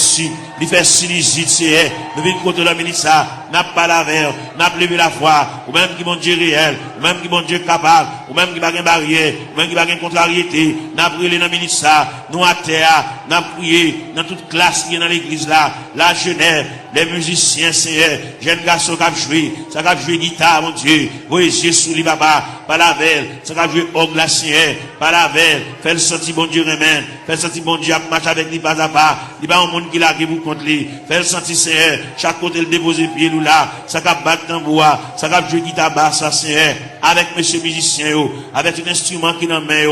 sinusite, Seigneur, nous venons contre la ministre ça, n'a pas la verre, n'a pas levé la foi, ou même qui mon Dieu réel, ou même qui mon Dieu capable, ou même qui va gagner barrière, ou même qui va gagner contrariété, n'a brûlé dans la ministre ça, nous à terre, n'a prié dans toute classe qui est dans l'église là, la jeunesse, les musiciens, Seigneur, jeunes garçons qui ont joué, ça qui ont joué guitare, mon Dieu, voyez Jésus, li papa, par la veille, ça qui ont joué orgue la Seigneur, par la veille, fait le sentir bon Dieu remède, fait le sentir bon Dieu à marcher avec lui pas à pas, il va un monde qui l'a qui vous contre lui, fait le sentir Seigneur, chaque côté le déposer pied nous là, ça qui a battre tambour, ça qui a joué guitare basse, Seigneur, avec monsieur musicien, avec un instrument qui dans main,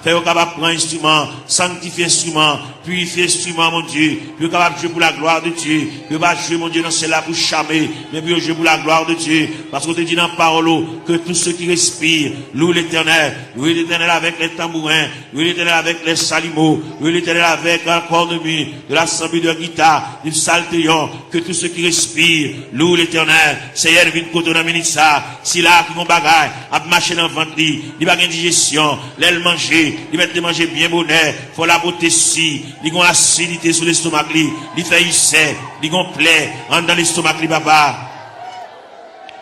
fait au capable prendre instrument, sanctifier instrument, purifier instrument, mon Dieu, puis capable jouer pour la gloire de Dieu, puis pas jouer, mon Dieu, dans celle-là pour charmer, mais puis jouer pour la gloire de Dieu, parce qu'on te dit dans la parole, que tous ceux qui respirent, louent l'éternel avec les tambourins, louent l'éternel avec les salimos, louent l'éternel avec un corps de mie, de l'assemblée de guitare, du psaltéon, que tous ceux qui respirent, louent l'éternel, Seigneur, vite côté dans minute ça, si là, qui vont bagaille, à marcher dans le ventre, il va gagner digestion, l'aile manger, il va te manger bien bonheur, faut la beauté si, il a une acidité sur l'estomac, il fait ulcère, il a une plaie, dans l'estomac, papa.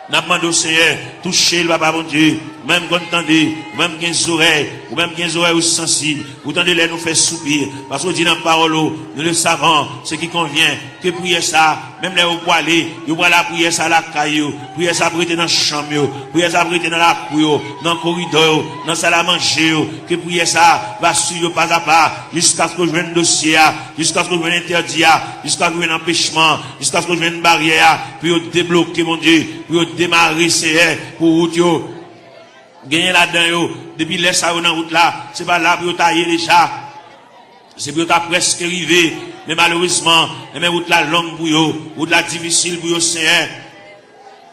N'a pas demandé au Seigneur, touchez le papa, mon Dieu, même quand vous entendez, même 15 oreilles, ou même 15 oreilles sensibles, vous entendez les nous faire soupir, parce qu'on dit dans la parole, nous le savons, ce qui convient, que prier ça, même les vous aller, vous pouvez la prier ça à la caillou, prier ça pour être dans la chambre, prier ça pour être dans la cour, dans le corridor, dans la salle à manger, que prier ça, va suivre pas à pas, jusqu'à ce que je vienne dossier, jusqu'à ce que je vienne interdit, jusqu'à ce que je vienne empêchement, jusqu'à ce que je vienne barrière, puis débloquer, mon Dieu, puis démarrer, c'est pour route, gagner là-dedans, depuis les ça dans route là, c'est pas là pour tailler déjà, c'est pour ta presque arrivé, mais malheureusement, mais route là longue pour vous, route là difficile pour vous, Seigneur,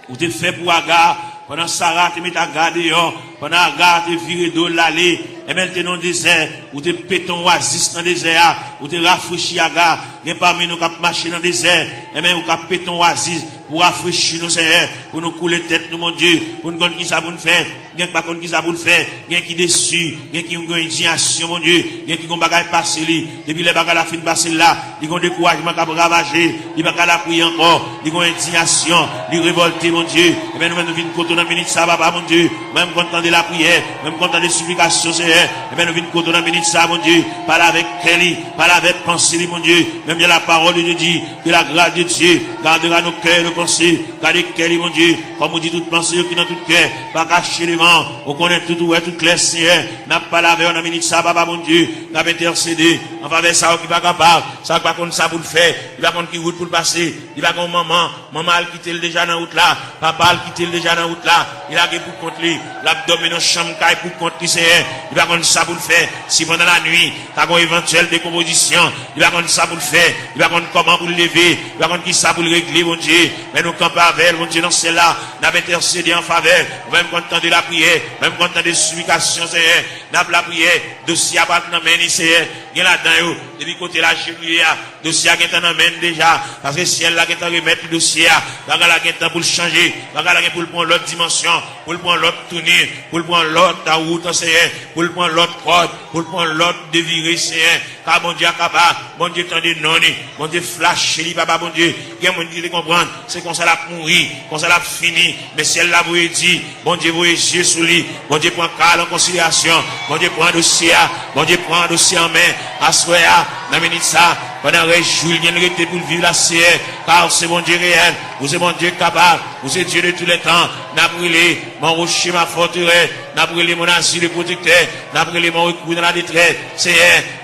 vous êtes fait pour Agar, pendant Sarah, tu mets ta garde dehors, pendant Agar, tu viré d'eau l'allée, et maintenant, dans le désert, ou te péton oasis dans le désert, ou te rafraîchis Agar, il y a parmi nous qui marché dans le désert, et même, ou qui péton oasis, pour rafraîchir nos Seigneur, pour nous couler tête, nous, mon Dieu, pour nous connaître qui ça pour nous faire, bien pas qu'on qui ça pour nous faire, bien qui déçu, bien qui ont une indignation, mon Dieu, bien qui ont bagage passé, depuis les bagages la fin passé là, ils ont découragement qui a ravagé, ils bagages la prier encore, ils ont indignation, ils révolté, mon Dieu, et bien nous venons côté dans la minute ça, papa, mon Dieu, même content de la prière, même content des supplications, Seigneur, et bien nous venons côté dans la minute ça, mon Dieu, parle avec Kelly, parle avec pensée, mon Dieu, même bien la parole de Dieu dit, que la grâce de Dieu gardera nos cœurs, nos pensées, gardez Kelly, mon Dieu, comme on dit toute pensée qui dans tout cœur, pas cacher les vents, on connaît tout, ouais, tout clair, Seigneur, n'a pas lavé, on a minute ça, papa, mon Dieu, n'a pas intercédé, en faveur ça, qui va capable, ça va contre ça pour le faire, il va contre qui route pour le passer, il va contre maman a quitté le déjà dans route là, papa a quitté le déjà dans route là, il a pour contre lui, l'abdomen dans chambre caille pour contre lui, Seigneur, il va contre ça pour le faire, si pendant la nuit, t'as une éventuelle décomposition, il va contre ça pour le faire, il va contre comment pour le lever, il va contre qui ça pour le régler, mon Dieu, mais nous campons avec, mon Dieu, dans celle-là, n'a pas intercédé en faveur, même content de la prière, même content des supplications, Seigneur, n'a pas la prière, dossier à battre dans la main, Seigneur, il y a là-dedans, depuis côté la cheville, dossier à qui est en main déjà, parce que si elle là qui est en remettre le dossier, la qui est pour le changer, la qui est pour le prendre l'autre dimension, pour le prendre l'autre tournure, pour le prendre l'autre route, Seigneur, pour le prendre l'autre corde, pour le prendre l'autre déviré, Seigneur, car mon Dieu capable, mon Dieu tendez non, mon Dieu flash, papa, mon Dieu, il y a mon Dieu qui comprendre, c'est qu'on s'en a mourir, qu'on s'en a fini, mais si elle l'a vous dit, mon Dieu vous yeux sur lui, mon Dieu prend cas en considération, mon Dieu prend un dossier, mon Dieu prend un dossier en main, à soya, dans minute ça, pendant que Julien était pour vivre la CR, car c'est mon Dieu réel, vous êtes mon Dieu capable, vous êtes Dieu de tous les temps, n'a brûlé mon rocher, ma forteresse, n'a brûlé mon asile de protecteur, n'a brûlé mon recours dans la détresse, c'est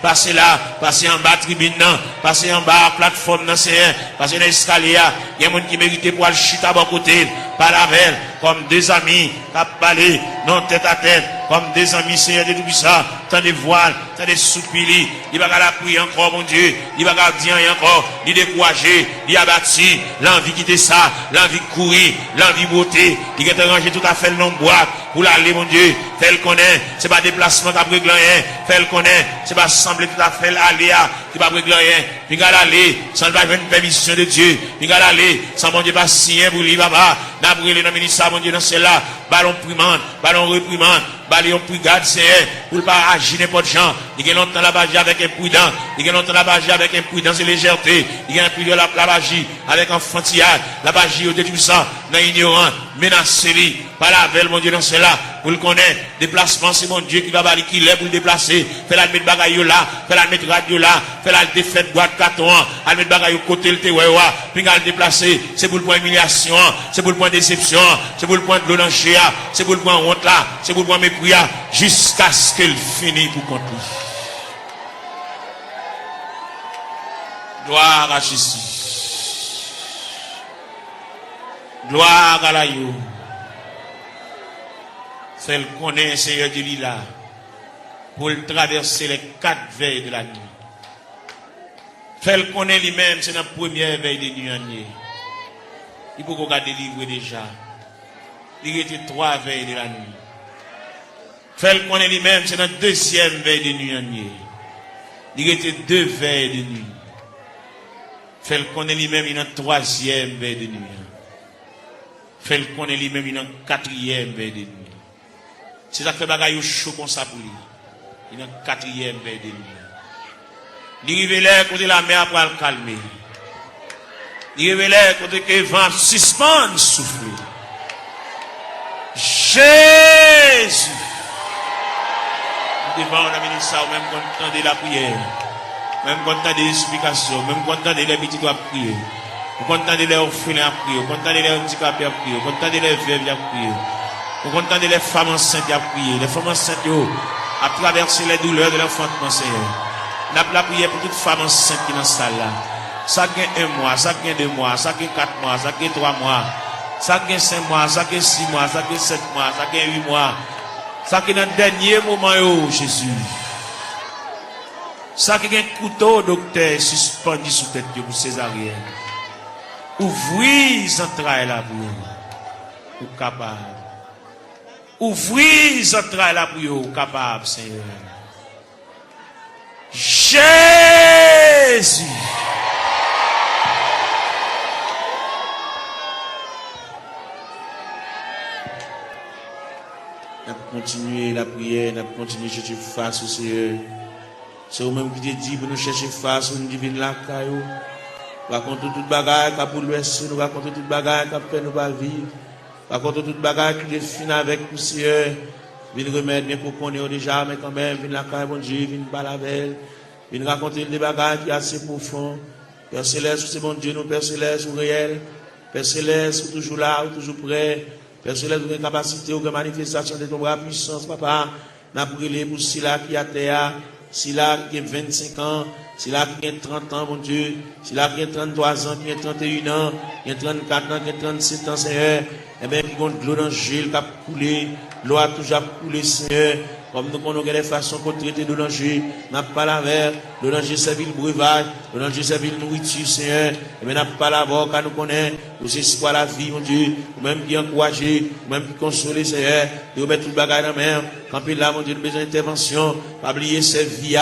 passez là, passez en bas tribune, passez en bas plateforme, c'est passez dans l'escalier, il y a un monde qui méritait pour aller chuter à bon côté, par la veille, comme des amis, qui parlé, non tête à tête, comme des amis, Seigneur de tout ça, tant de voiles, tant de soupirs, il va la prier encore, mon Dieu, il va dire encore, il décourager, il abattu, l'envie quitter ça, l'envie courir, l'envie beauté, il va ranger tout à fait le nom boîte, pour l'aller, mon Dieu, fait le connaît, c'est pas déplacement qu'après rien, fait le connaît, c'est pas sembler tout à fait l'aller, qui va régler rien, il va aller, sans pas une permission de Dieu, il va aller, sans mon Dieu pas signer pour lui, papa, n'a brûlé dans le ministère, mon Dieu, dans celle-là, ballon primande, ballon reprimande, ballon brigade, c'est pour ne pas agir n'importe gens, il y a longtemps la bagie avec imprudence, il y a longtemps la bagie avec imprudence et légèreté, il y a un peu de la bagie avec enfantillage, la bagie au détruit ça, dans l'ignorant, menacé, par la veille, mon Dieu, dans celle-là, pour le connaître, déplacement, c'est mon Dieu qui va balayer, qui l'est pour le déplacer, fait la mettre bagaille là, fait la mettre radio là, fait la défaite boîte carton, à mettre bagaille au côté, le tewewa, puis à le déplacer, c'est pour le point humiliation, c'est pour le point déception, c'est pour le point de l'onanger, c'est pour le point honte là, c'est pour le point mépris, jusqu'à ce qu'elle finisse pour compter. Gloire à Jésus. Gloire à la yo. Fait le connaître, Seigneur de l'Ila, pour traverser les 4 veilles de la nuit. Fait le connaître lui-même, c'est la première veille de nuit. Il faut qu'on délivrer déjà. Il était 3 veilles de la nuit. Fait le connaître lui-même, c'est la deuxième veille de nuit. Il était 2 veilles de nuit. Fait le connaître lui-même, il y a 3e veille de nuit. Fait le connaître lui-même, il y a 4e veille de nuit. C'est ça qui fait bagaille au chaud comme ça pour lui. Il est dans 4e veille de nuit. Il révèle côté la mer pour le calmer. Il révèle côté que le vent suspend souffler. Jésus. Nous devons amener ça, même quand on entend la prière, même quand on entend des explications, même quand on entend les petits doigts prier, quand on entend les orphelins à prier, quand on entend les handicapés à prier, quand on entend les veuves à prier, quand on entend les femmes enceintes à prier, les femmes enceintes à traverser les douleurs de l'enfantement, Seigneur. Nous avons la prière pour toute femme enceinte qui est dans cette salle là. Ça gagne 1 mois, ça gagne 2 mois, ça gagne 4 mois, ça gagne 3 mois, ça gagne 5 mois, ça gagne 6 mois, ça gagne 7 mois, ça gagne 8 mois. Ça qui est dans le dernier moment, Jésus. Ça qui est un couteau, docteur, suspendu sous tête pour césarienne. Ouvrez les entrailles là pour vous. Ou capable. Ouvrez les entrailles là pour vous. Capable, Seigneur. Jésus. Nous allons continuer la prière, nous allons continuer à chercher face au Seigneur. C'est vous-même qui te dit pour nous chercher face au divine la caillou. Nous racontons toute bagaille qui a bouleversé, nous racontons toute bagaille qui a fait nous pas vivre. Nous racontons toute bagaille qui est finie avec le Seigneur. Viens remettre bien qu'on connaît déjà, mais quand même, viens la caille, bon Dieu, viens pas la belle. Viens raconter des bagailles qui sont assez profondes. Père Céleste, c'est bon Dieu, nous, Père Céleste, ou réel. Père Céleste, ou toujours là, ou toujours prêt. Père Céleste, vous avez capacité, ou manifestation de ton bras puissance, papa. N'a brûlé pour Sila qui a terre, Sila qui a 25 ans, Sila qui a 30 ans, mon Dieu, Sila qui a 33 ans, qui a 31 ans, qui a 34 ans, qui a 37 ans, Seigneur. Eh bien, qui ont de l'eau dans le gel, qui a coulé, l'eau a toujours coulé, Seigneur. Comme nous connaissons les façons qu'on traite de l'oranger, n'a pas la verre, l'oranger servi le breuvage, l'oranger servi le nourriture, Seigneur. Et bien, n'a pas la voix, car nous connaissons, c'est quoi la vie, mon Dieu, ou même qui encourage, ou même qui console, Seigneur, de remettre tout le bagage dans la main. Quand il là, mon Dieu, nous besoin d'intervention, pas oublier cette vie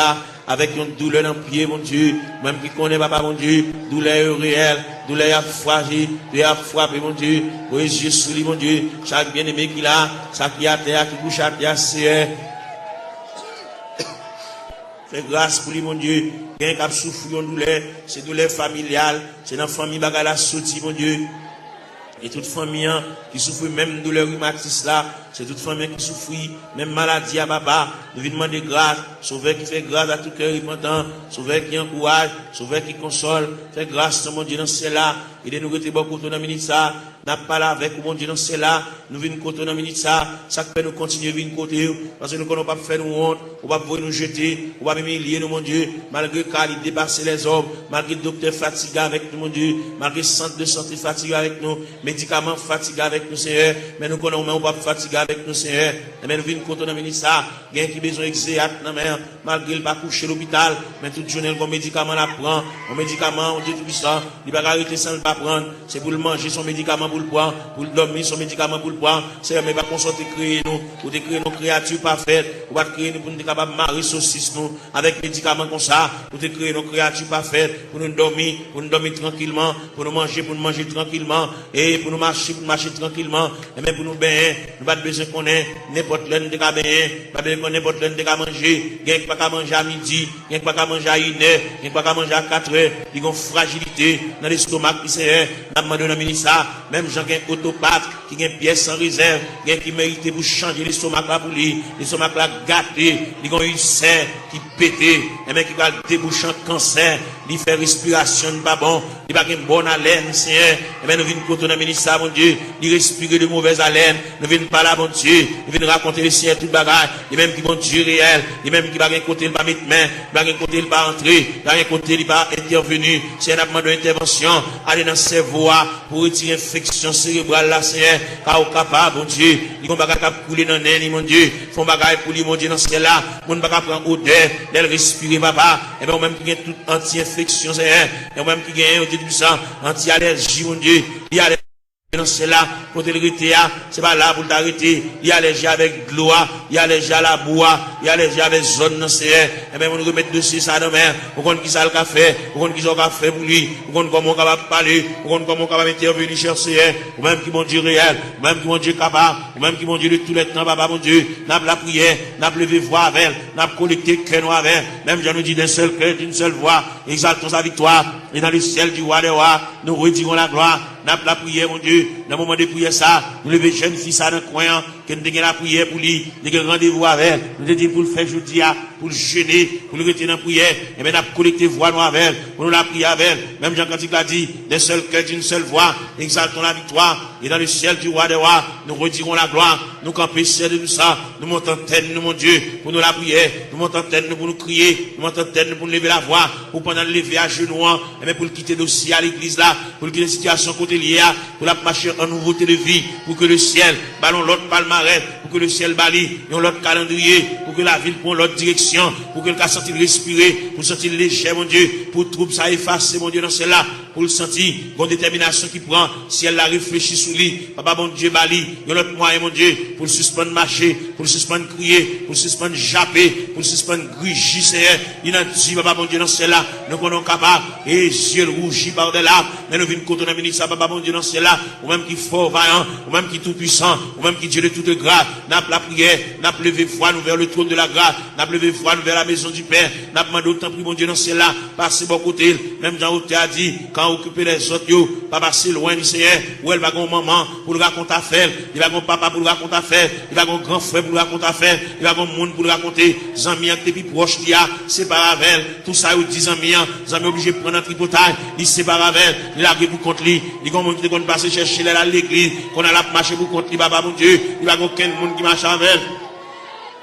avec une douleur dans le pied, mon Dieu, même qui connaît, papa, mon Dieu, douleur réelle, douleur à fragile, douleur à frapper, mon Dieu, pour les yeux sous lui, mon Dieu, chaque bien-aimé qu'il a, ça qui a terre, qui couche à terre, Seigneur. Fais grâce pour lui, mon Dieu. Bien qu'il souffre de douleur, c'est douleur familiale, c'est dans la famille qui a sorti, mon Dieu. Et toute famille qui souffre même de douleur rhumatique là, c'est toute famille qui souffre, même maladie à papa. Nous venons demander grâce, sauveur qui fait grâce à tout cœur repentant, sauveur qui encourage, sauveur qui console, fait grâce, mon Dieu, dans cela. Il est nous rester beaucoup dans la minute ça, n'a pas là avec mon Dieu dans cela, nous venons côté dans la minute ça fait nous continuer venir côté, parce que nous ne pouvons pas faire nous honte, on va pouvoir nous jeter, on va humilier nous, mon Dieu, malgré qu'il dépasse les hommes, malgré le docteur fatigué avec nous, mon Dieu, malgré le centre de santé fatigué avec nous, médicaments fatigués avec nous, Seigneur, mais nous connaissons, on va pas fatiguer avec nous, Seigneur, mais nous venons côté dans la minute ça, il y a qui besoin d'exéat dans la mer, malgré le pas coucher à l'hôpital, mais toute journée, le médicament la prend, un médicament, on dit tout puissant, il va arrêter sans le pas prendre, c'est pour le manger son médicament pour le prendre, pour le dormir son médicament pour le prendre, c'est mais pas qu'on sorte créer nous, pour créer nos créatures parfaites, pour pas créer nous pour nous capables de marier saucisse nous, avec médicaments comme ça, pour créer nos créatures parfaites, pour nous dormir tranquillement, pour nous manger tranquillement, et pour nous marcher tranquillement, et même pour nous baigner, nous pas besoin qu'on ait n'importe l'un de cas baigner, pas besoin qu'on ait n'importe l'un de cas manger, il n'y a pas qu'à manger à midi, il n'y a pas qu'à manger à 1 heure, il n'y a pas qu'à manger à 4 heures, il y a une fragilité dans l'estomac qui c'est, n'a demandé dans le ministère, même gens qui ont autopathe, qui ont une pièce sans réserve, qui méritent pour changer l'estomac là pour lui, l'estomac là gâté, ils ont une serre qui pété, et même qui va déboucher un cancer, il fait respiration pas bon, il va une bonne haleine, Seigneur, et bien nous venons côté dans le ministère, mon Dieu, il respire de mauvaise haleine, nous venons pas là, mon Dieu, nous venons raconter le Seigneur tout bagage, et même qui vont Dieu réel, et même qui va un côté il va mettre main, il va un côté il va entrer, il va un côté il va intervenir, c'est un demande d'intervention, aller dans ses voies pour retirer l'infection cérébrale là, Seigneur, car au capable, mon Dieu, il va pas couler dans l'air, mon Dieu, font bagaille pour lui, mon Dieu, dans ce là, on ne va pas prendre odeur, d'elle respirer, papa, et bien même qui a toute anti-infection, Seigneur, et même qui a un Dieu puissant, anti-allergie, mon Dieu, il y a Non, c'est là, pour te l'arrêter, c'est pas là pour t'arrêter. Il y a les gens avec de l'eau, il y a les gens à la bois, il y a les gens avec zone, non, c'est, et bien, on nous remet dessus ça demain, pour qu'on qui ça le café, pour qu'on qui ça le café pour lui, pour qu'on comment on capable parler, pour qu'on comment on capable intervenir chercher, ou même qui mon Dieu réel, ou même qui mon Dieu capable, ou même qui mon Dieu de tous les temps, papa, mon Dieu, n'a pas la prière, n'a pas levé voix avec, n'a pas collecté cœur avec, même j'en nous dit d'un seul cœur, d'une seule voix, exaltons sa victoire, et dans le ciel du roi des rois, nous retirons la gloire. N'a pas la prière, mon Dieu. Dans le moment de prière, ça, nous levons jeune fille, ça, dans le coin, que nous avons la prière pour lui, nous avons rendez-vous avec, nous avons dit pour le faire jeudi, pour le jeûner, pour le retirer dans la prière, et bien, nous avons collecté voix nous avec, pour nous la prier avec. Même Jean-Cantique l'a dit, d'un seul cœur, d'une seule voix, exaltons la victoire, et dans le ciel du roi des rois, nous retirons la gloire, nous campons de nous ça, nous montons tête, nous, mon Dieu, pour nous la prière, nous montons tête, nous, pour nous crier, nous montons tête, nous, pour nous lever la voix, pour pendant le lever à genoux, et bien, pour le quitter dossier à l'église là, pour quitter la situation côté liée, pour la marcher en nouveauté de vie, pour que le ciel ballon l'autre palmarès, pour que le ciel balie l'autre calendrier, pour que la ville prenne l'autre direction, pour que le cas sentir respirer, pour sentir léger, mon Dieu, pour trouble ça effacer, mon Dieu, dans celle-là, pour le sentir, une détermination qui prend, si elle la réfléchit sous lui, papa, mon Dieu, balie, l'autre moyen, mon Dieu, pour le suspendre marcher, pour le suspendre crier, pour le suspendre japper, pour le suspendre grugir, il a dit, papa, mon Dieu, dans celle-là, nous sommes capables, et yeux rougis par des larmes, mais nous venons contre la ministre, papa, mon Dieu, dans celle-là, ou même qui fort, vaillant, ou même qui tout puissant, ou même qui Dieu de toute grâce, n'a pas la prière, n'a pas levé foi, nous vers le trône de la grâce, n'a pas levé foi, nous vers la maison du Père, n'a pas demandé autant, mon Dieu, dans celle-là, passer bon côté, même Jean-Hauté a dit, quand occuper les autres, pas passer loin du Seigneur, où elle va gon maman pour le raconter affaire, il va gon papa pour le raconter affaire, il va gon grand frère pour le raconter affaire, il va gon monde pour le raconter, Zami qui depuis proche qui a, sépare avec tout ça, il dit Zami obligé de prendre un tripotage, il sépare avec il a pour contre lui, il gon monde qui va passer chercher à l'église, qu'on a la marché pour contre lui, papa mon Dieu, il va gon aucun monde qui marche avec.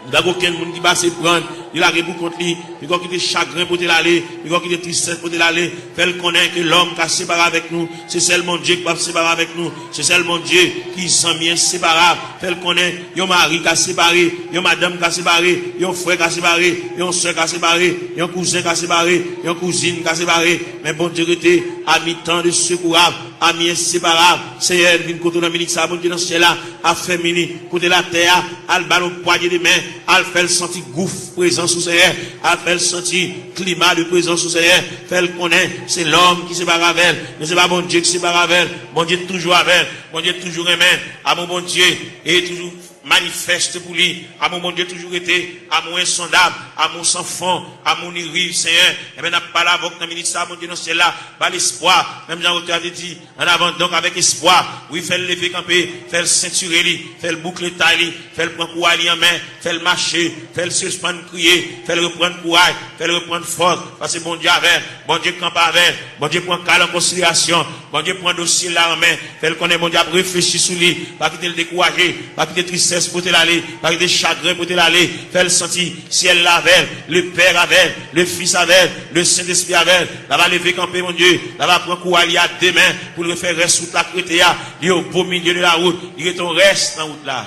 Il n'y a aucun monde qui va se prendre. Il a répondu contre lui. Il va quitter chagrin pour l'aller. Il va quitter tristesse pour l'aller. Fait connaître que l'homme qui a séparé avec nous, c'est seulement Dieu qui va séparer avec nous. C'est seulement Dieu qui s'en vient séparable. Fait connaître, il y a un mari qui a séparé, il y a une madame qui a séparé, il y a un frère qui a séparé, il y a une soeur qui a séparé, il y a un cousin qui a séparé, il y a une cousine qui a séparé. Mais bon Dieu était à mi-temps de secourable, à mi-inséparable. Seigneur, vient côté dans ministre, ça, bon Dieu dans ce ciel-là, a fait mini, côté la terre, à le ballon poignée de main, à le faire sentir gouffre présent sous Seigneur, à faire sentir climat de présence sous Seigneur, fait le connaître, c'est l'homme qui sépare avec elle, mais c'est pas bon Dieu qui sépare avec elle, bon Dieu toujours avec elle, bon Dieu toujours aimé, à mon bon Dieu, et toujours manifeste pour lui, à mon bon Dieu toujours été, à mon insondable, à mon sans fond, à mon rive, Seigneur, et bien, n'a pas la voix dans le ministère, mon Dieu, non, c'est là, pas l'espoir, même Jean-Hauté a dit, en avant, donc, avec espoir, oui, fait le lever camper, fait le ceinturer, fait le boucle taille, fait le prendre courage en main, fait le marcher, fait le suspendre crier, fait le reprendre courage, fait le reprendre force, parce que bon Dieu avec, bon Dieu campe avec, bon Dieu prend calme en considération, bon Dieu prend dossier là en main, fait le connaître, bon Dieu réfléchir sur lui, pas quitter le décourager, pas quitter tristesse pour te l'aller, pas quitter chagrin pour te l'aller, fait le sentir, ciel l'avait, le Père avait, le Fils avait, le Saint-Esprit avait, là va lever camper mon Dieu, là va prendre courage à deux mains, pour le faire rester sous la crétéa, il est au beau milieu de la route, il est ton reste dans la route là.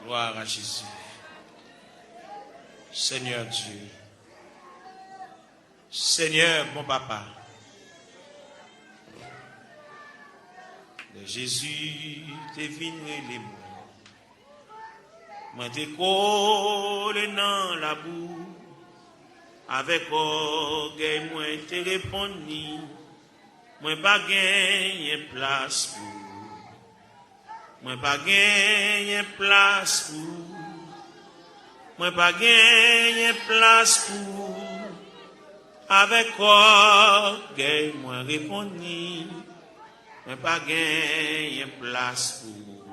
Gloire à Jésus. Seigneur Dieu. Seigneur mon papa. Jésus t'es venu les mots. Moi t'es collé dans la boue. Avec orgueil, moi t'es répondu. Moi pas gagné place pour. Moi pas gagné place pour. Moi pas gagné place pour. Avec orgueil, moi répondu. Moi pas gagné place pour.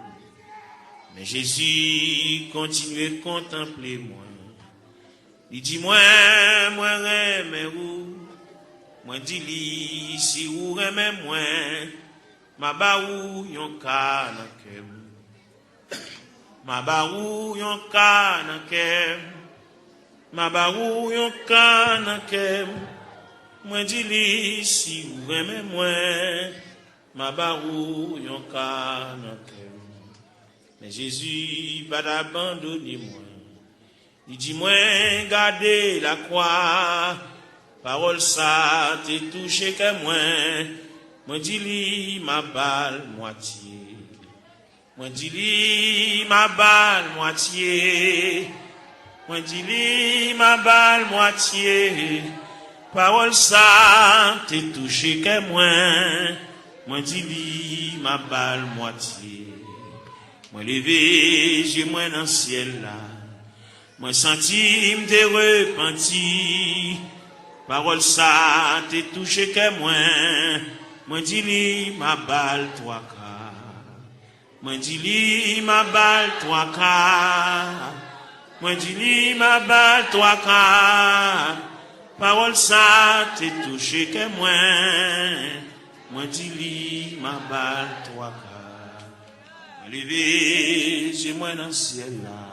Mais Jésus continue à contempler moi. Il dit moi remets où. Moi dis li si ou remets moi. Ma ba ou yon ka nan kem. Ma ba ou yon ka nan kem. Ma ba ou yon ka nan kem. Moi dis li si ou remets moi. Ma ba ou yon ka nan kem. Mais Jésus pas d'abandonner moi. Il dit moi garder la croix. Parole ça t'est touché que moi dis li ma balle moitié. Moi dis li ma balle moitié. Moi dis li ma balle moitié. Parole ça t'est touché que moi dis li ma balle moitié. Moi levé, j'ai moi dans le ciel là. Moi senti m'te repenti. Parole ça t'est touché que moi dis li ma balle toi ka. Moi dis li ma balle toi ka. Moi dis li ma balle toi ka. Parole ça t'est touché que moi dis li ma balle toi ka. Levé, j'ai moi dans le ciel là.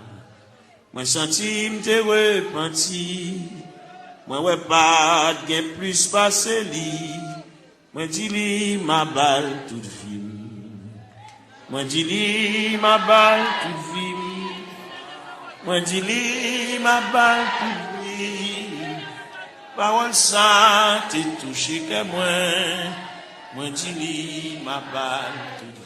Moi senti m'te repenti. Moi ouais pas de plus passé li. Moi dis li ma balle toute vie. Moi dis li ma balle toute vie. Moi dis li ma balle toute vie. Parole ça t'est touché que moi dis li ma balle toute vie.